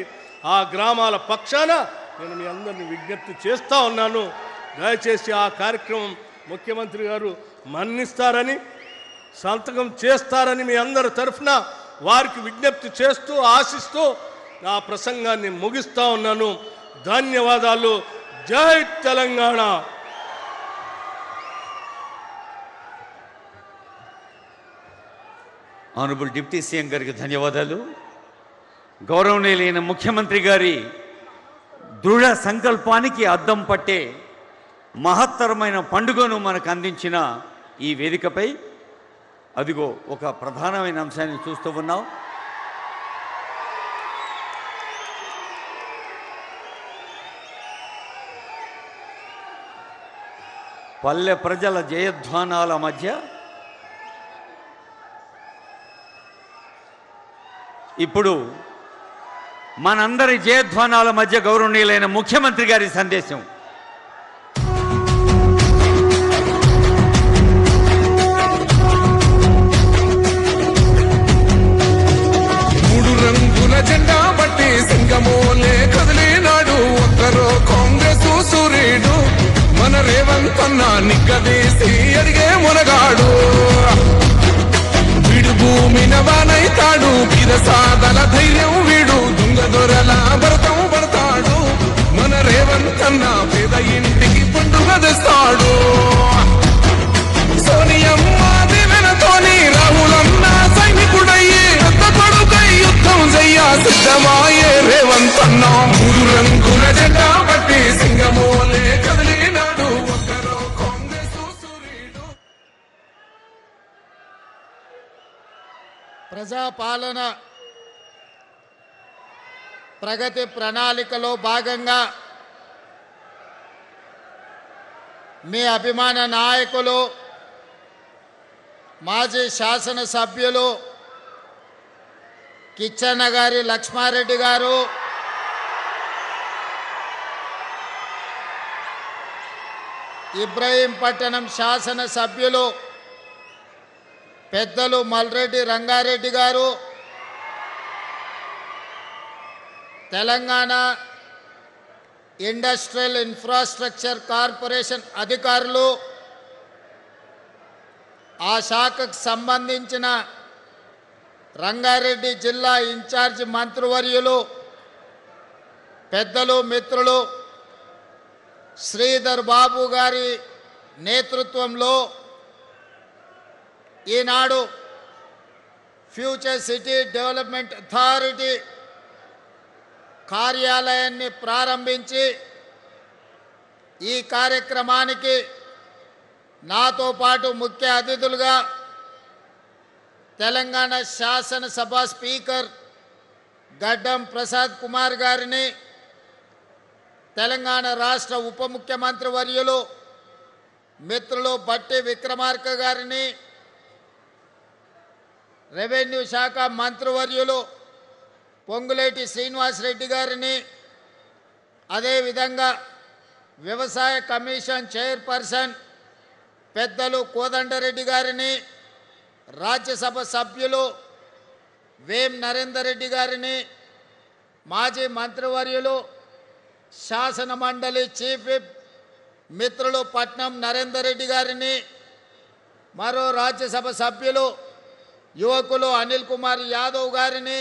ఆ గ్రామాల పక్షాన నేను మీ అందరినీ విజ్ఞప్తి చేస్తూ ఉన్నాను. దయచేసి ఆ కార్యక్రమం ముఖ్యమంత్రి గారు మన్నిస్తారని, సంతకం చేస్తారని మీ అందరి తరఫున వారికి విజ్ఞప్తి చేస్తూ ఆశిస్తూ నా ప్రసంగాన్ని ముగిస్తూ ఉన్నాను. ధన్యవాదాలు. జై తెలంగాణ.
ఆనరబుల్ డిప్యూటీ సీఎం గారికి ధన్యవాదాలు. గౌరవనీయులైన ముఖ్యమంత్రి గారి దృఢ సంకల్పానికి అద్దం పట్టే మహత్తరమైన పండుగను మనకు అందించిన ఈ వేదికపై అదిగో ఒక ప్రధానమైన అంశాన్ని చూస్తూ ఉన్నాం. పల్లె ప్రజల జయధ్వానాల మధ్య ఇప్పుడు మనందరి జయధ్వానాల మధ్య గౌరవనీయులైన ముఖ్యమంత్రి గారి సందేశం.
మూడు రంగుల జెండా బట్టి సింగమోలే కదిలినాడు ఒక్కరో కాంగ్రెస్ సూర్యుడు మన రేవంత్ అన్న నిగ్గదీసి అడిగే మునగాడు. వీడు భూమిన వానైతాడు, బిరసాదల ధైర్యం వీడు, దొంగ దొరల భరతం పడతాడు. మన రేవంత్ అన్న పేద ఇంటికి పండుగ తెస్తాడు. సోనియమ్మ దివెనతోని రాహులన్న సైనికుడయ్యి పెద్ద కొడుకై యుద్ధం చెయ్య సిద్ధమాయే రేవంత్ అన్న. మూడు రంగుల జెండా బట్టి సింగమోలే కదిలినాడు ఒక్కరో కాంగ్రెస్ సూర్యుడు.
ప్రజాపాలన ప్రగతి ప్రణాళికలో భాగంగా మీ అభిమాన నాయకులు మాజీ శాసనసభ్యులు కిచ్చన్న గారి లక్ష్మారెడ్డి గారు, ఇబ్రహీంపట్నం శాసనసభ్యులు పెద్దలు మల్రెడ్డి రంగారెడ్డి గారు, తెలంగాణ ఇండస్ట్రియల్ ఇన్ఫ్రాస్ట్రక్చర్ కార్పొరేషన్ అధికారులు, ఆ శాఖకు సంబంధించిన రంగారెడ్డి జిల్లా ఇన్ఛార్జ్ మంత్రివర్యులు పెద్దలు మిత్రులు శ్రీధర్ బాబు గారి నేతృత్వంలో ఈనాడు ఫ్యూచర్ సిటీ డెవలప్మెంట్ అథారిటీ కార్యాలయాన్ని ప్రారంభించి ఈ కార్యక్రమానికి నాతో పాటు ముఖ్య అతిథులుగా తెలంగాణ శాసనసభ స్పీకర్ గడ్డం ప్రసాద్ కుమార్ గారిని, తెలంగాణ రాష్ట్ర ఉప ముఖ్యమంత్రి వర్యులు మిత్రులు బట్టి విక్రమార్క గారిని, రెవెన్యూ శాఖ మంత్రివర్యులు పొంగులేటి శ్రీనివాసరెడ్డి గారిని, అదేవిధంగా వ్యవసాయ కమిషన్ చైర్పర్సన్ పెద్దలు కోదండరెడ్డి గారిని, రాజ్యసభ సభ్యులు వేం నరేందర్ రెడ్డి గారిని, మాజీ మంత్రివర్యులు శాసన మండలి చీఫ్ విప్ మిత్రులు పట్నం నరేందర్ రెడ్డి గారిని, మరో రాజ్యసభ సభ్యులు యువకులు అనిల్ కుమార్ యాదవ్ గారిని,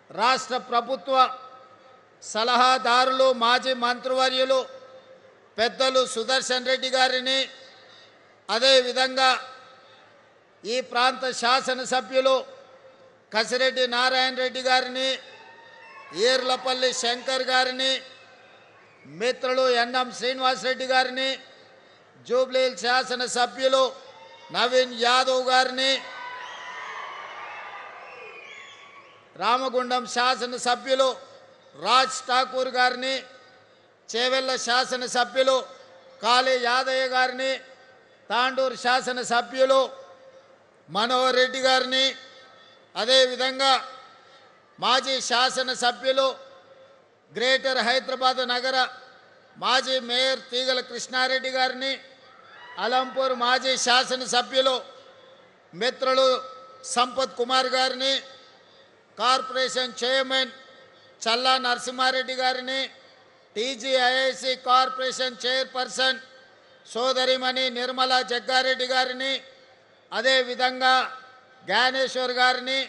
రాష్ట్ర ప్రభుత్వ సలహాదారులు మాజీ మంత్రివర్యులు పెద్దలు సుదర్శన్ రెడ్డి గారిని, అదేవిధంగా ఈ ప్రాంత శాసనసభ్యులు కసిరెడ్డి నారాయణ రెడ్డి గారిని, ఈర్లపల్లి శంకర్ గారిని, మిత్రులు ఎన్ఎం శ్రీనివాసరెడ్డి గారిని, జూబ్లీహిల్స్ శాసనసభ్యులు నవీన్ యాదవ్ గారిని, రామగుండం శాసనసభ్యులు రాజ్ ఠాకూర్ గారిని, చేవెళ్ళ శాసనసభ్యులు కాళీ యాదయ్య గారిని, తాండూరు శాసనసభ్యులు మనోహర్ రెడ్డి గారిని, అదేవిధంగా మాజీ శాసనసభ్యులు గ్రేటర్ హైదరాబాద్ నగర మాజీ మేయర్ తీగల కృష్ణారెడ్డి గారిని, అలంపూర్ మాజీ శాసనసభ్యులు మిత్రులు సంపత్ కుమార్ గారిని, కార్పొరేషన్ చైర్మన్ చల్లా నరసింహారెడ్డి గారిని, టీజీఐఐసి కార్పొరేషన్ చైర్పర్సన్ సోదరిమణి నిర్మలా జగ్గారెడ్డి గారిని, అదేవిధంగా జ్ఞానేశ్వర్ గారిని,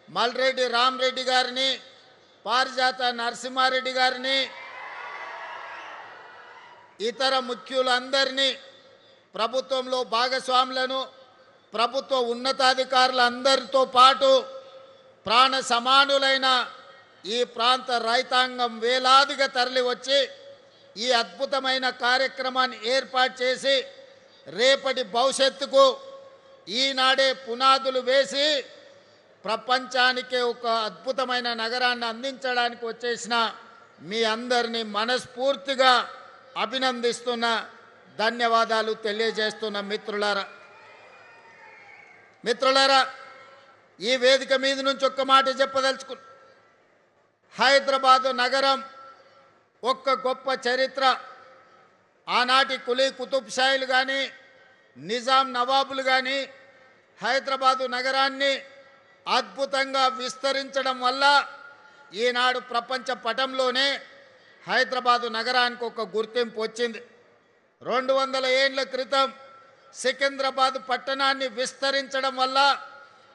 మల్రెడ్డి రామరెడ్డి గారిని, పారిజాత నరసింహారెడ్డి గారిని, ఇతర ముఖ్యులందరినీ, ప్రభుత్వంలో భాగస్వాములను, ప్రభుత్వ ఉన్నతాధికారులందరితో పాటు ప్రాణ సమానులైన ఈ ప్రాంత రైతాంగం వేలాదిగా తరలి వచ్చి ఈ అద్భుతమైన కార్యక్రమాన్ని ఏర్పాటు చేసి రేపటి భవిష్యత్తుకు ఈనాడే పునాదులు వేసి ప్రపంచానికే ఒక అద్భుతమైన నగరాన్ని అందించడానికి వచ్చేసిన మీ అందరినీ మనస్ఫూర్తిగా అభినందిస్తున్న, ధన్యవాదాలు తెలియజేస్తున్న మిత్రులారా, ఈ వేదిక మీద నుంచి ఒక్క మాట చెప్పదలుచుకున్నా. హైదరాబాదు నగరం ఒక్క గొప్ప చరిత్ర. ఆనాటి కులీ కుతుబ్ షాయిలు కానీ నిజాం నవాబులు కానీ హైదరాబాదు నగరాన్ని అద్భుతంగా విస్తరించడం వల్ల ఈనాడు ప్రపంచ పటంలోనే హైదరాబాదు నగరానికి ఒక గుర్తింపు వచ్చింది. 200 ఏళ్ల క్రితం సికింద్రాబాదు పట్టణాన్ని విస్తరించడం వల్ల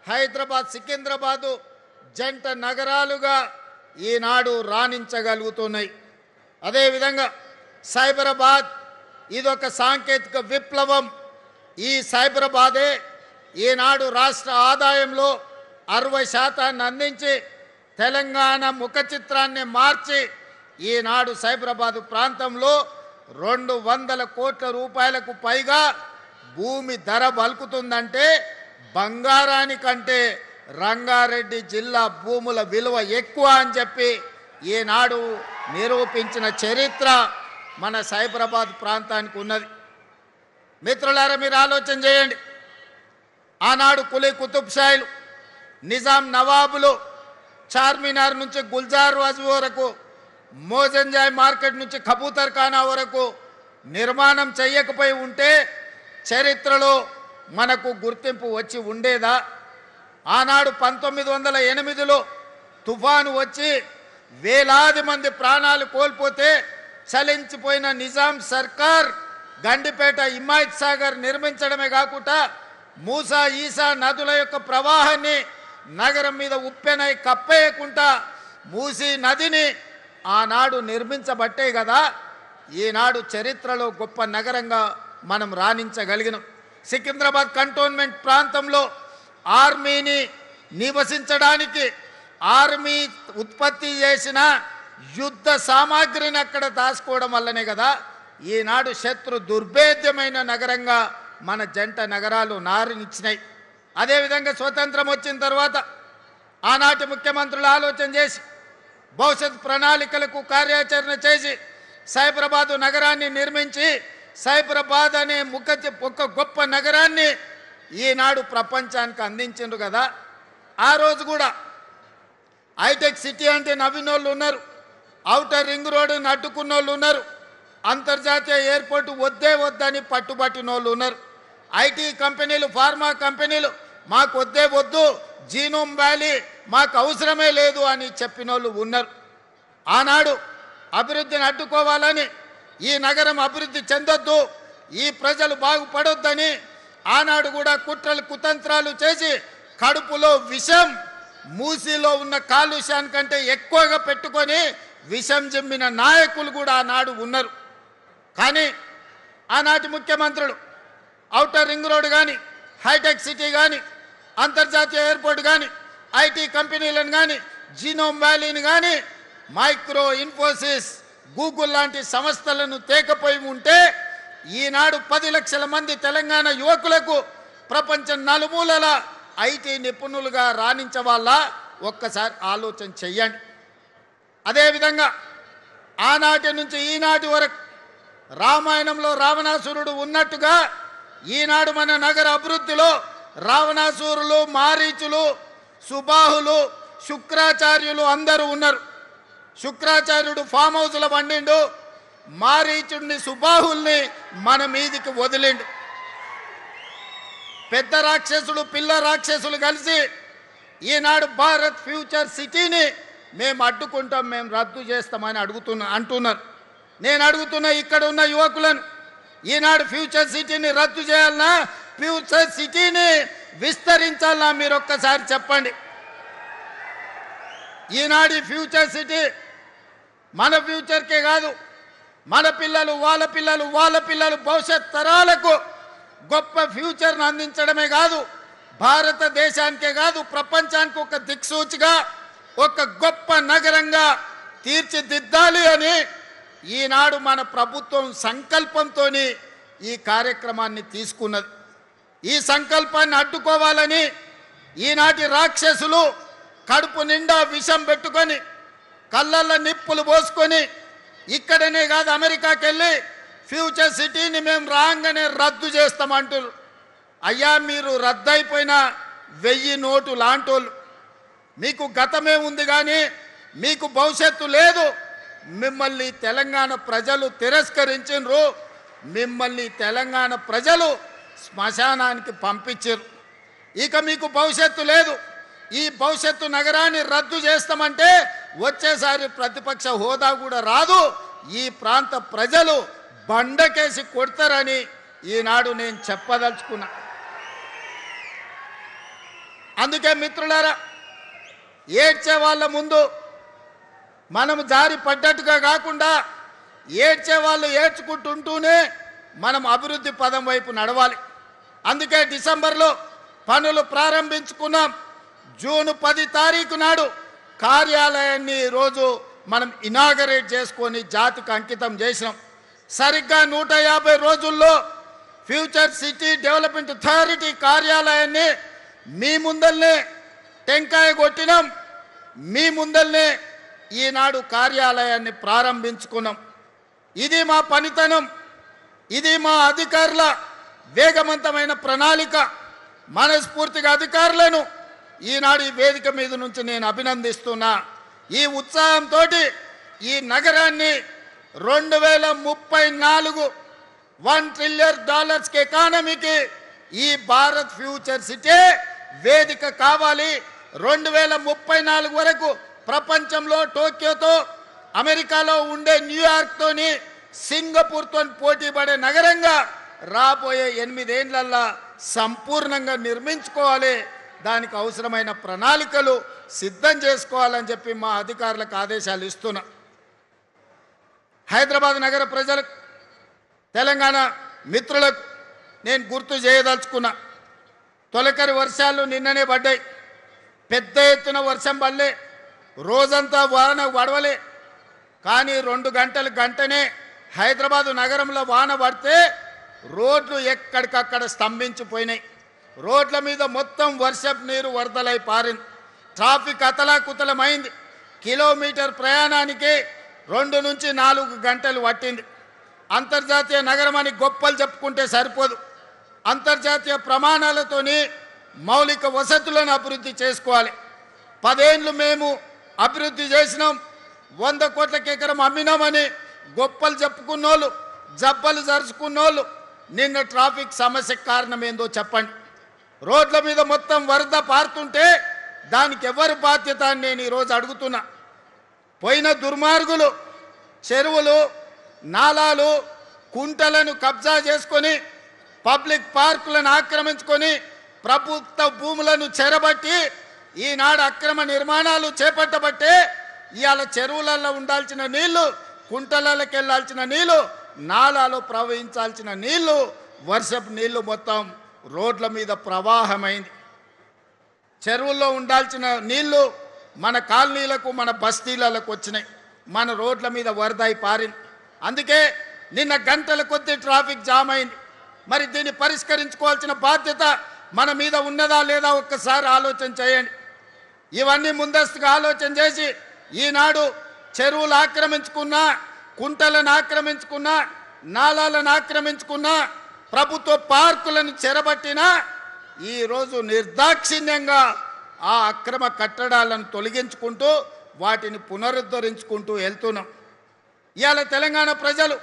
హైదరాబాద్ సికింద్రాబాదు జంట నగరాలుగా ఈనాడు రాణించగలుగుతున్నాయి. అదేవిధంగా సైబరాబాద్ ఇదొక సాంకేతిక విప్లవం. ఈ సైబరాబాదే ఈనాడు రాష్ట్ర ఆదాయంలో 60% అందించి తెలంగాణ ముఖ చిత్రాన్ని మార్చి ఈనాడు సైబరాబాదు ప్రాంతంలో 200 కోట్ల రూపాయలకు పైగా భూమి ధర బలుకుతుందంటే బంగారానికంటే రంగారెడ్డి జిల్లా భూముల విలువ ఎక్కువ అని చెప్పి ఈనాడు నిరూపించిన చరిత్ర మన సైబరాబాద్ ప్రాంతానికి ఉన్నది. మిత్రులారా, మీరు ఆలోచన చేయండి. ఆనాడు కులీ కుతుబ్ షాయిలు, నిజాం నవాబులు చార్మినార్ నుంచి గుల్జార్ వాజ్ వరకు, మోజంజాయ్ మార్కెట్ నుంచి కబూతర్ ఖానా వరకు నిర్మాణం చేయకపోయి ఉంటే చరిత్రలో మనకు గుర్తింపు వచ్చి ఉండేదా? ఆనాడు 1908లో తుఫాను వచ్చి వేలాది మంది ప్రాణాలు కోల్పోతే చలించిపోయిన నిజాం సర్కార్ గండిపేట హిమాయత్ సాగర్ నిర్మించడమే కాకుండా మూసా ఈసా నదుల యొక్క ప్రవాహాన్ని నగరం మీద ఉప్పెనై కప్పేయకుండా మూసీ నదిని ఆనాడు నిర్మించబట్టే కదా ఈనాడు చరిత్రలో గొప్ప నగరంగా మనం రాణించగలిగినాం. సికింద్రాబాద్ కంటోన్మెంట్ ప్రాంతంలో ఆర్మీని నివసించడానికి ఆర్మీ ఉత్పత్తి చేసిన యుద్ధ సామాగ్రిని అక్కడ దాచుకోవడం వల్లనే కదా ఈనాడు శత్రు దుర్భేద్యమైన నగరంగా మన జంట నగరాలు నారినిచ్చినాయి. అదేవిధంగా స్వతంత్రం వచ్చిన తర్వాత ఆనాటి ముఖ్యమంత్రులు ఆలోచన చేసి భవిష్యత్ ప్రణాళికలకు కార్యాచరణ చేసి సైబరాబాదు నగరాన్ని నిర్మించి సైబరాబాద్ అనే ఒక గొప్ప నగరాన్ని ఈనాడు ప్రపంచానికి అందించిండ్రు కదా. ఆ రోజు కూడా హైటెక్ సిటీ అంటే నవ్వినోళ్ళు ఉన్నారు, ఔటర్ రింగ్ రోడ్డుని అడ్డుకున్నోళ్ళు ఉన్నారు, అంతర్జాతీయ ఎయిర్పోర్ట్ వద్దే వద్దని పట్టుబట్టినోళ్ళు ఉన్నారు, ఐటీ కంపెనీలు ఫార్మా కంపెనీలు మాకు వద్దే వద్దు, జీనోమ్ వ్యాలీ మాకు అవసరమే లేదు అని చెప్పినోళ్ళు ఉన్నారు. ఆనాడు అభివృద్ధిని అడ్డుకోవాలని, ఈ నగరం అభివృద్ధి చెందొద్దు, ఈ ప్రజలు బాగుపడొద్దని ఆనాడు కూడా కుట్రలు కుతంత్రాలు చేసి కడుపులో విషం, మూసిలో ఉన్న కాలుష్యానికంటే ఎక్కువగా పెట్టుకొని విషం జమ్మిన నాయకులు కూడా ఆనాడు ఉన్నారు. కానీ ఆనాటి ముఖ్యమంత్రులు ఔటర్ రింగ్ రోడ్ కానీ, హైటెక్ సిటీ కానీ, అంతర్జాతీయ ఎయిర్పోర్ట్ కానీ, ఐటీ కంపెనీలను కానీ, జీనోమ్ వ్యాలీని కానీ, మైక్రో ఇన్ఫోసిస్, గూగుల్ లాంటి సంస్థలను తేకపోయి ఉంటే ఈనాడు 10 లక్షల మంది తెలంగాణ యువకులకు ప్రపంచం నలుమూలల ఐటీ నిపుణులుగా రాణించవాళ్ళ ఒక్కసారి ఆలోచన చెయ్యండి. అదేవిధంగా ఆనాటి నుంచి ఈనాటి వరకు రామాయణంలో రావణాసురుడు ఉన్నట్టుగా ఈనాడు మన నగర అభివృద్ధిలో రావణాసురులు, మారీచులు, సుబాహులు, శుక్రాచార్యులు అందరూ ఉన్నారు. శుక్రాచార్యుడు ఫామ్ హౌస్లో వండిండు, మారీచుడిని సుబాహుల్ని మన మీదికి వదిలిండు. పెద్ద రాక్షసులు పిల్ల రాక్షసులు కలిసి ఈనాడు భారత్ ఫ్యూచర్ సిటీని మేము అడ్డుకుంటాం, మేము రద్దు చేస్తామని అంటున్నారు. నేను అడుగుతున్నా ఇక్కడ ఉన్న యువకులను, ఈనాడు ఫ్యూచర్ సిటీని రద్దు చేయాలన్నా ఫ్యూచర్ సిటీని విస్తరించాలన్నా మీరు ఒక్కసారి చెప్పండి. ఈనాడు ఫ్యూచర్ సిటీ మన ఫ్యూచర్కే కాదు, మన పిల్లలు వాళ్ళ పిల్లలు వాళ్ళ పిల్లలు భవిష్యత్ తరాలకు గొప్ప ఫ్యూచర్ను అందించడమే కాదు, భారతదేశానికే కాదు ప్రపంచానికి ఒక దిక్సూచిగా ఒక గొప్ప నగరంగా తీర్చిదిద్దాలి అని ఈనాడు మన ప్రభుత్వం సంకల్పంతో ఈ కార్యక్రమాన్ని తీసుకున్నది. ఈ సంకల్పాన్ని అడ్డుకోవాలని ఈనాటి రాక్షసులు కడుపు నిండా విషం పెట్టుకొని కళ్ళల్లో నిప్పులు పోసుకొని ఇక్కడనే కాదు అమెరికాకి వెళ్ళి ఫ్యూచర్ సిటీని మేము రాగానే రద్దు చేస్తామంటారు. అయ్యా మీరు రద్దయిపోయిన 1000 నోటు లాంటోళ్ళు, మీకు గతమే ఉంది కానీ మీకు భవిష్యత్తు లేదు. మిమ్మల్ని తెలంగాణ ప్రజలు తిరస్కరించారు, మిమ్మల్ని తెలంగాణ ప్రజలు శ్మశానానికి పంపించారు. ఇక మీకు భవిష్యత్తు లేదు. ఈ భవిష్యత్తు నగరాన్ని రద్దు చేస్తామంటే వచ్చేసారి ప్రతిపక్ష హోదా కూడా రాదు, ఈ ప్రాంత ప్రజలు బండకేసి కొడతారని ఈనాడు నేను చెప్పదలుచుకున్నా. అందుకే మిత్రులారా, ఏడ్చే వాళ్ళ ముందు మనం జారి పడ్డట్టుగా కాకుండా ఏడ్చే వాళ్ళు ఏడ్చుకుంటుంటూనే మనం అభివృద్ధి పదం వైపు నడవాలి. అందుకే డిసెంబర్లో పనులు ప్రారంభించుకున్నాం. జూన్ 10 తారీఖు నాడు కార్యాలయాన్ని ఈరోజు మనం ఇనాగరేట్ చేసుకొని జాతికి అంకితం చేసినాం. సరిగ్గా 150 రోజుల్లో ఫ్యూచర్ సిటీ డెవలప్మెంట్ అథారిటీ కార్యాలయాన్ని మీ ముందల్నే టెంకాయ కొట్టినాం, మీ ముందల్నే ఈనాడు కార్యాలయాన్ని ప్రారంభించుకున్నాం. ఇది మా పనితనం, ఇది మా అధికారుల వేగవంతమైన ప్రణాళిక. మనస్ఫూర్తిగా అధికారులను ఈనాడు ఈ వేదిక మీద నుంచి నేను అభినందిస్తున్నా. ఈ ఉత్సాహంతో ఈ నగరాన్ని 2034 $1 ట్రిలియన్ ఎకానమీకి ఈ భారత్ ఫ్యూచర్ సిటీ వేదిక కావాలి. 2034 వరకు ప్రపంచంలో టోక్యోతో, అమెరికాలో ఉండే న్యూయార్క్తోని, సింగపూర్తో పోటీ పడే నగరంగా రాబోయే 8 ఏళ్లల్లో సంపూర్ణంగా నిర్మించుకోవాలి. దానికి అవసరమైన ప్రణాళికలు సిద్ధం చేసుకోవాలని చెప్పి మా అధికారులకు ఆదేశాలు ఇస్తున్నా. హైదరాబాద్ నగర ప్రజలకు, తెలంగాణ మిత్రులకు నేను గుర్తు చేయదలుచుకున్నా. తొలకరి వర్షాలు నిన్ననే పడ్డాయి, పెద్ద ఎత్తున వర్షం పడలే, రోజంతా వాన పడవలే. కానీ 2 గంటనే హైదరాబాదు నగరంలో వాన పడితే రోడ్లు ఎక్కడికక్కడ స్తంభించిపోయినాయి. రోడ్ల మీద మొత్తం వర్షపు నీరు వరదలై పారింది. ట్రాఫిక్ అతలాకుతలమైంది. కిలోమీటర్ ప్రయాణానికి 2 నుంచి 4 గంటలు పట్టింది. అంతర్జాతీయ నగరం అని గొప్పలు చెప్పుకుంటే సరిపోదు. అంతర్జాతీయ ప్రమాణాలతోని మౌలిక వసతులను అభివృద్ధి చేసుకోవాలి. 10 ఏళ్ళు మేము అభివృద్ధి చేసినాం, 100 కోట్లకి ఎకరం అమ్మినామని గొప్పలు చెప్పుకున్నోళ్ళు, జబ్బలు జరుచుకున్నోళ్ళు నిన్న ట్రాఫిక్ సమస్యకు కారణం ఏందో చెప్పండి. రోడ్ల మీద మొత్తం వరద పారుతుంటే దానికి ఎవరు బాధ్యత అని నేను ఈరోజు అడుగుతున్నా. పోయిన దుర్మార్గులు చెరువులు, నాలాలు, కుంటలను కబ్జా చేసుకొని, పబ్లిక్ పార్కులను ఆక్రమించుకొని, ప్రభుత్వ భూములను చెరబట్టి ఈనాడు అక్రమ నిర్మాణాలు చేపట్టబట్టే ఇవాళ చెరువులలో ఉండాల్సిన నీళ్లు, కుంటలకి వెళ్ళాల్సిన నీళ్లు, నాలాలో ప్రవహించాల్సిన నీళ్లు, వర్షపు నీళ్లు మొత్తం రోడ్ల మీద ప్రవాహమైంది. చెరువుల్లో ఉండాల్సిన నీళ్లు మన కాలనీలకు, మన బస్తీలకు వచ్చినాయి. మన రోడ్ల మీద వరదై పారింది. అందుకే నిన్న గంటల కొద్దీ ట్రాఫిక్ జామ్ అయింది. మరి దీన్ని పరిష్కరించుకోవాల్సిన బాధ్యత మన మీద ఉన్నదా లేదా ఒక్కసారి ఆలోచన చేయండి. ఇవన్నీ ముందస్తుగా ఆలోచన చేసి ఈనాడు చెరువులు ఆక్రమించుకున్నా, కుంటలను ఆక్రమించుకున్నా, నాలాలను ఆక్రమించుకున్నా, ప్రభుత్వ పార్కులను చెరబట్టినా ఈరోజు నిర్దాక్షిణ్యంగా ఆ అక్రమ కట్టడాలను తొలగించుకుంటూ వాటిని పునరుద్ధరించుకుంటూ వెళ్తున్నాం. ఇవాళ తెలంగాణ ప్రజలు,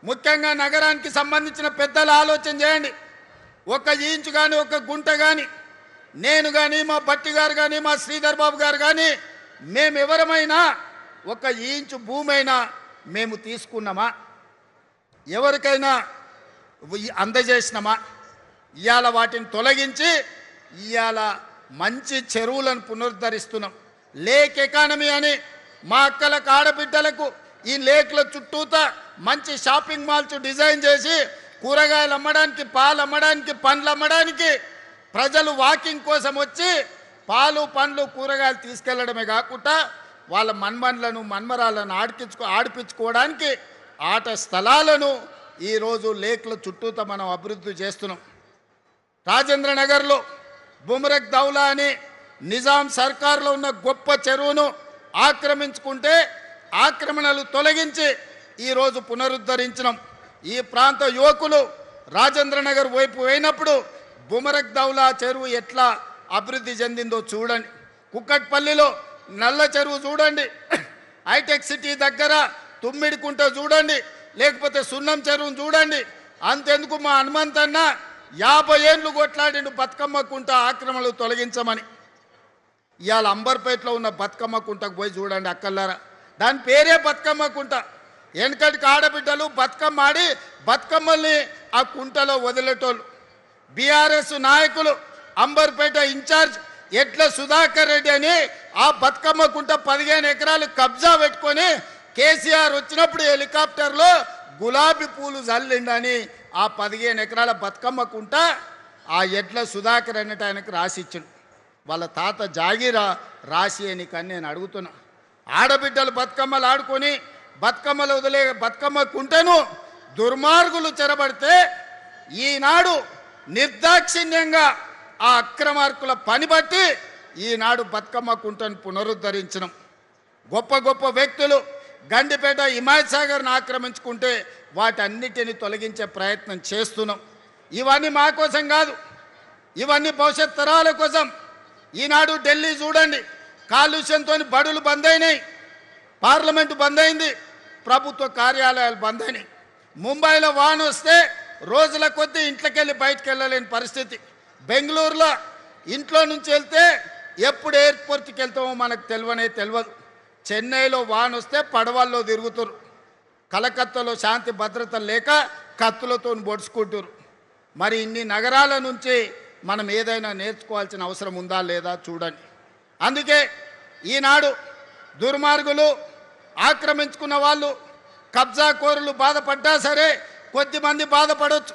ముఖ్యంగా నగరానికి సంబంధించిన పెద్దలు ఆలోచన చేయండి. 1 ఇంచు కానీ, 1 గుంట కానీ, నేను కానీ, మా భట్టి గారు కానీ, మా శ్రీధర్ బాబు గారు కానీ, మేమెవరమైనా 1 ఇంచు భూమి అయినా మేము తీసుకున్నామా? ఎవరికైనా అందజేసినామా? ఇవాళ వాటిని తొలగించి ఇవాళ మంచి చెరువులను పునరుద్ధరిస్తున్నాం. లేక్ ఎకానమీ అని మా అక్కలకు, ఆడబిడ్డలకు ఈ లేక్ల చుట్టూతా మంచి షాపింగ్ మాల్స్ డిజైన్ చేసి కూరగాయలు అమ్మడానికి, పాలు అమ్మడానికి, పండ్లు అమ్మడానికి ప్రజలు వాకింగ్ కోసం వచ్చి పాలు, పండ్లు, కూరగాయలు తీసుకెళ్లడమే కాకుండా వాళ్ళ మన్మన్లను, మన్మరాలను ఆడిపించుకోవడానికి ఆట స్థలాలను ఈరోజు లేక్ల చుట్టూతా మనం అభివృద్ధి చేస్తున్నాం. రాజేంద్ర నగర్లో బుమరక్ దౌలా అని నిజాం సర్కార్లో ఉన్న గొప్ప చెరువును ఆక్రమించుకుంటే ఆక్రమణలు తొలగించి ఈరోజు పునరుద్ధరించినాం. ఈ ప్రాంత యువకులు రాజేంద్ర నగర్ వైపు పోయినప్పుడు బుమరక్ దౌలా చెరువు ఎట్లా అభివృద్ధి చెందిందో చూడండి. కుక్కట్పల్లిలో నల్ల చెరువు చూడండి, హైటెక్ సిటీ దగ్గర తుమ్మిడికుంట చూడండి, లేకపోతే సున్నం చెరువును చూడండి. అంతెందుకు మా హనుమంతన్న 50 ఏళ్ళు కొట్లాడిండు బతుకమ్మ కుంట ఆక్రమణలు తొలగించమని. ఇవాళ అంబర్పేటలో ఉన్న బతుకమ్మ కుంటకు పోయి చూడండి అక్కల్లారా, దాని పేరే బతుకమ్మ కుంట. వెనకటికి ఆడబిడ్డలు బతుకమ్మ ఆడి బతుకమ్మల్ని ఆ కుంటలో వదిలేటోళ్ళు. బీఆర్ఎస్ నాయకులు అంబర్పేట ఇన్ఛార్జ్ ఎట్ల సుధాకర్ రెడ్డి అని ఆ బతుకమ్మ కుంట 15 ఎకరాలు కబ్జా పెట్టుకొని కేసీఆర్ వచ్చినప్పుడు హెలికాప్టర్లో గులాబీ పూలు జల్లిండని ఆ 15 ఎకరాల బతుకమ్మ కుంట ఆ ఎడ్ల సుధాకర్ అన్నట్టు ఆయనకు రాసిచ్చాడు. వాళ్ళ తాత జాగీరా రాసి అని కానీ నేను అడుగుతున్నా. ఆడబిడ్డలు బతుకమ్మలు ఆడుకొని బతుకమ్మలు వదిలే బతుకమ్మ కుంటను దుర్మార్గులు చెరబడితే ఈనాడు నిర్దాక్షిణ్యంగా ఆ అక్రమార్కుల పని బట్టి ఈనాడు బతుకమ్మ కుంటను పునరుద్ధరించడం. గొప్ప గొప్ప వ్యక్తులు గండిపేట హిమాయత్ సాగర్ను ఆక్రమించుకుంటే వాటన్నిటిని తొలగించే ప్రయత్నం చేస్తున్నాం. ఇవన్నీ మా కోసం కాదు, ఇవన్నీ భవిష్యత్ తరాల కోసం. ఈనాడు ఢిల్లీ చూడండి, కాలుష్యంతో బడులు బంద్ అయినాయి, పార్లమెంటు బంద్ అయింది, ప్రభుత్వ కార్యాలయాలు బంద్ అయినాయి. ముంబైలో వాన వస్తే రోజుల కొద్దీ ఇంట్లోకి వెళ్ళి బయటకు వెళ్ళలేని పరిస్థితి. బెంగళూరులో ఇంట్లో నుంచి వెళ్తే ఎప్పుడు ఎయిర్పోర్ట్కి వెళ్తామో మనకు తెలియదు. చెన్నైలో వాన వస్తే పడవల్లో తిరుగుతారు. కలకత్తాలో శాంతి భద్రత లేక కత్తులతో పొడుచుకుంటారు. మరి ఇన్ని నగరాల నుంచి మనం ఏదైనా నేర్చుకోవాల్సిన అవసరం ఉందా లేదా చూడండి. అందుకే ఈనాడు దుర్మార్గులు, ఆక్రమించుకున్న వాళ్ళు, కబ్జా కోరులు బాధపడ్డా సరే కొద్దిమంది బాధపడవచ్చు,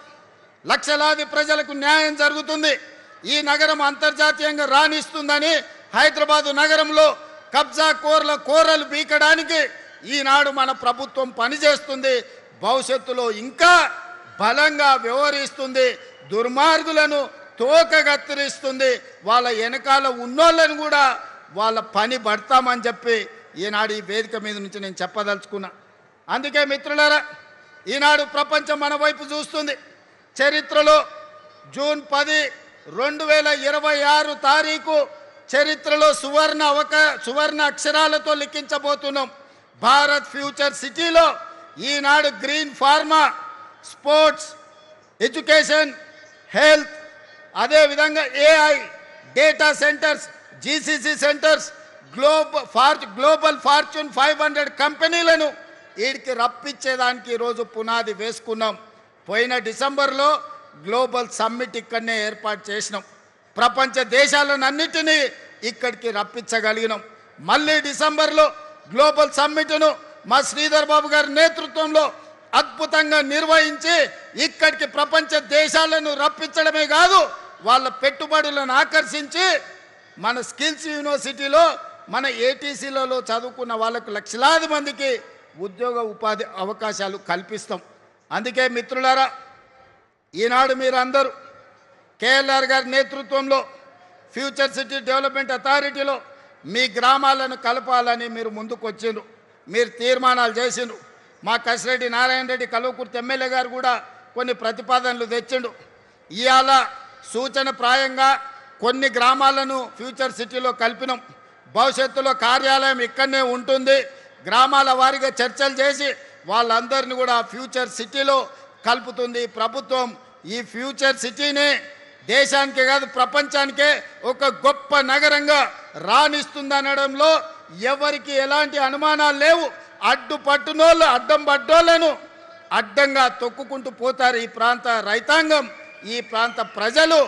లక్షలాది ప్రజలకు న్యాయం జరుగుతుంది. ఈ నగరం అంతర్జాతీయంగా రాణిస్తుందని హైదరాబాదు నగరంలో కబ్జా కోరలు బీకడానికి ఈనాడు మన ప్రభుత్వం పనిచేస్తుంది. భవిష్యత్తులో ఇంకా బలంగా వ్యవహరిస్తుంది. దుర్మార్గులను తోక కత్తిరిస్తుంది. వాళ్ళ వెనకాల ఉన్నోళ్ళని కూడా వాళ్ళ పని పడతామని చెప్పి ఈనాడు ఈ వేదిక మీద నుంచి నేను చెప్పదలుచుకున్నా. అందుకే మిత్రులారా, ఈనాడు ప్రపంచం మన వైపు చూస్తుంది. చరిత్రలో జూన్ 10, 2026 తారీఖు చరిత్రలో సువర్ణ అక్షరాలతో లిఖించబోతున్నాం. భారత్ ఫ్యూచర్ సిటీలో ఈనాడు green pharma, sports, education, health, అదేవిధంగా AI, data centers, GCC centers, global fortune 500 కంపెనీలను వీడికి రప్పించేదానికి ఈరోజు పునాది వేసుకున్నాం. పోయిన డిసెంబర్లో గ్లోబల్ సమ్మిట్ ఇక్కడనే ఏర్పాటు చేసినాం. ప్రపంచ దేశాలన్నిటినీ ఇక్కడికి రప్పించగలిగినాం. మళ్ళీ డిసెంబర్లో గ్లోబల్ సమ్మిట్ను మా శ్రీధర్ బాబు గారి నేతృత్వంలో అద్భుతంగా నిర్వహించి ఇక్కడికి ప్రపంచ దేశాలను రప్పించడమే కాదు, వాళ్ళ పెట్టుబడులను ఆకర్షించి మన స్కిల్స్ యూనివర్సిటీలో మన ATCలలో చదువుకున్న వాళ్ళకు లక్షలాది మందికి ఉద్యోగ ఉపాధి అవకాశాలు కల్పిస్తాం. అందుకే మిత్రులారా, ఈనాడు మీరందరూ KLR గారి నేతృత్వంలో ఫ్యూచర్ సిటీ డెవలప్మెంట్ అథారిటీలో మీ గ్రామాలను కలపాలని మీరు ముందుకు వచ్చిండ్రు, మీరు తీర్మానాలు చేసిండ్రు. మా కసిరెడ్డి నారాయణ రెడ్డి కల్వకుర్తి ఎమ్మెల్యే గారు కూడా కొన్ని ప్రతిపాదనలు తెచ్చిండు. ఇవాళ సూచన ప్రాయంగా కొన్ని గ్రామాలను ఫ్యూచర్ సిటీలో కలిపినాం. భవిష్యత్తులో కార్యాలయం ఇక్కడనే ఉంటుంది. గ్రామాల వారీగా చర్చలు చేసి వాళ్ళందరినీ కూడా ఫ్యూచర్ సిటీలో కలుపుతుంది ప్రభుత్వం. ఈ ఫ్యూచర్ సిటీని దేశానికే కాదు ప్రపంచానికే ఒక గొప్ప నగరంగా రాణిస్తుందనడంలో ఎవరికి ఎలాంటి అనుమానాలు లేవు. అడ్డం పడ్డోళ్లను అడ్డంగా తొక్కుకుంటూ పోతారు ఈ ప్రాంత రైతాంగం, ఈ ప్రాంత ప్రజలు.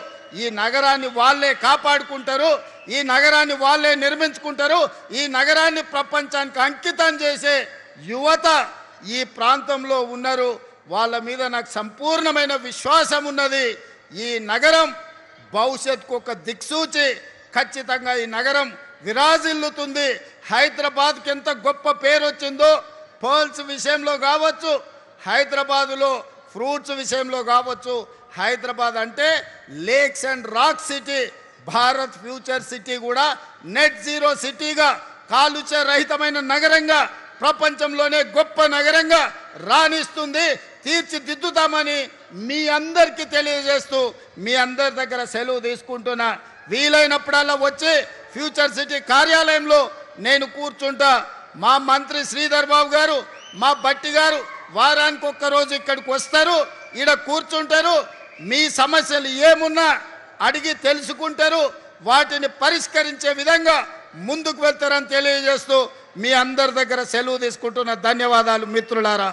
ఈ నగరాన్ని వాళ్ళే కాపాడుకుంటారు, ఈ నగరాన్ని వాళ్ళే నిర్మించుకుంటారు. ఈ నగరాన్ని ప్రపంచానికి అంకితం చేసే యువత ఈ ప్రాంతంలో ఉన్నారు. వాళ్ళ మీద నాకు సంపూర్ణమైన విశ్వాసం ఉన్నది. ఈ నగరం భవిష్యత్తుకు ఒక దిక్సూచి. ఖచ్చితంగా ఈ నగరం విరాజిల్లుతుంది. హైదరాబాద్కి ఎంత గొప్ప పేరు వచ్చిందో పర్ల్స్ విషయంలో కావచ్చు, హైదరాబాదులో ఫ్రూట్స్ విషయంలో కావచ్చు. హైదరాబాద్ అంటే lakes and rock city. Bharat future city కూడా నెట్ జీరో సిటీగా, కాలుష్య రహితమైన నగరంగా, ప్రపంచంలోనే గొప్ప నగరంగా రాణిస్తుంది. తీర్చిదిద్దుతామని మీ అందరికీ తెలియజేస్తూ మీ అందరి దగ్గర సెలవు తీసుకుంటున్నా. వీలైనప్పుడల్లా వచ్చి ఫ్యూచర్ సిటీ కార్యాలయంలో నేను కూర్చుంటా. మా మంత్రి శ్రీధర్ బాబు గారు, మా బట్టి గారు వారానికి ఒక్కరోజు ఇక్కడికి వస్తారు, ఈడ కూర్చుంటారు. మీ సమస్యలు ఏమున్నా అడిగి తెలుసుకుంటారు, వాటిని పరిష్కరించే విధంగా ముందుకు వెళ్తారని తెలియజేస్తూ మీ అందరి దగ్గర సెలవు తీసుకుంటున్న. ధన్యవాదాలు మిత్రులారా.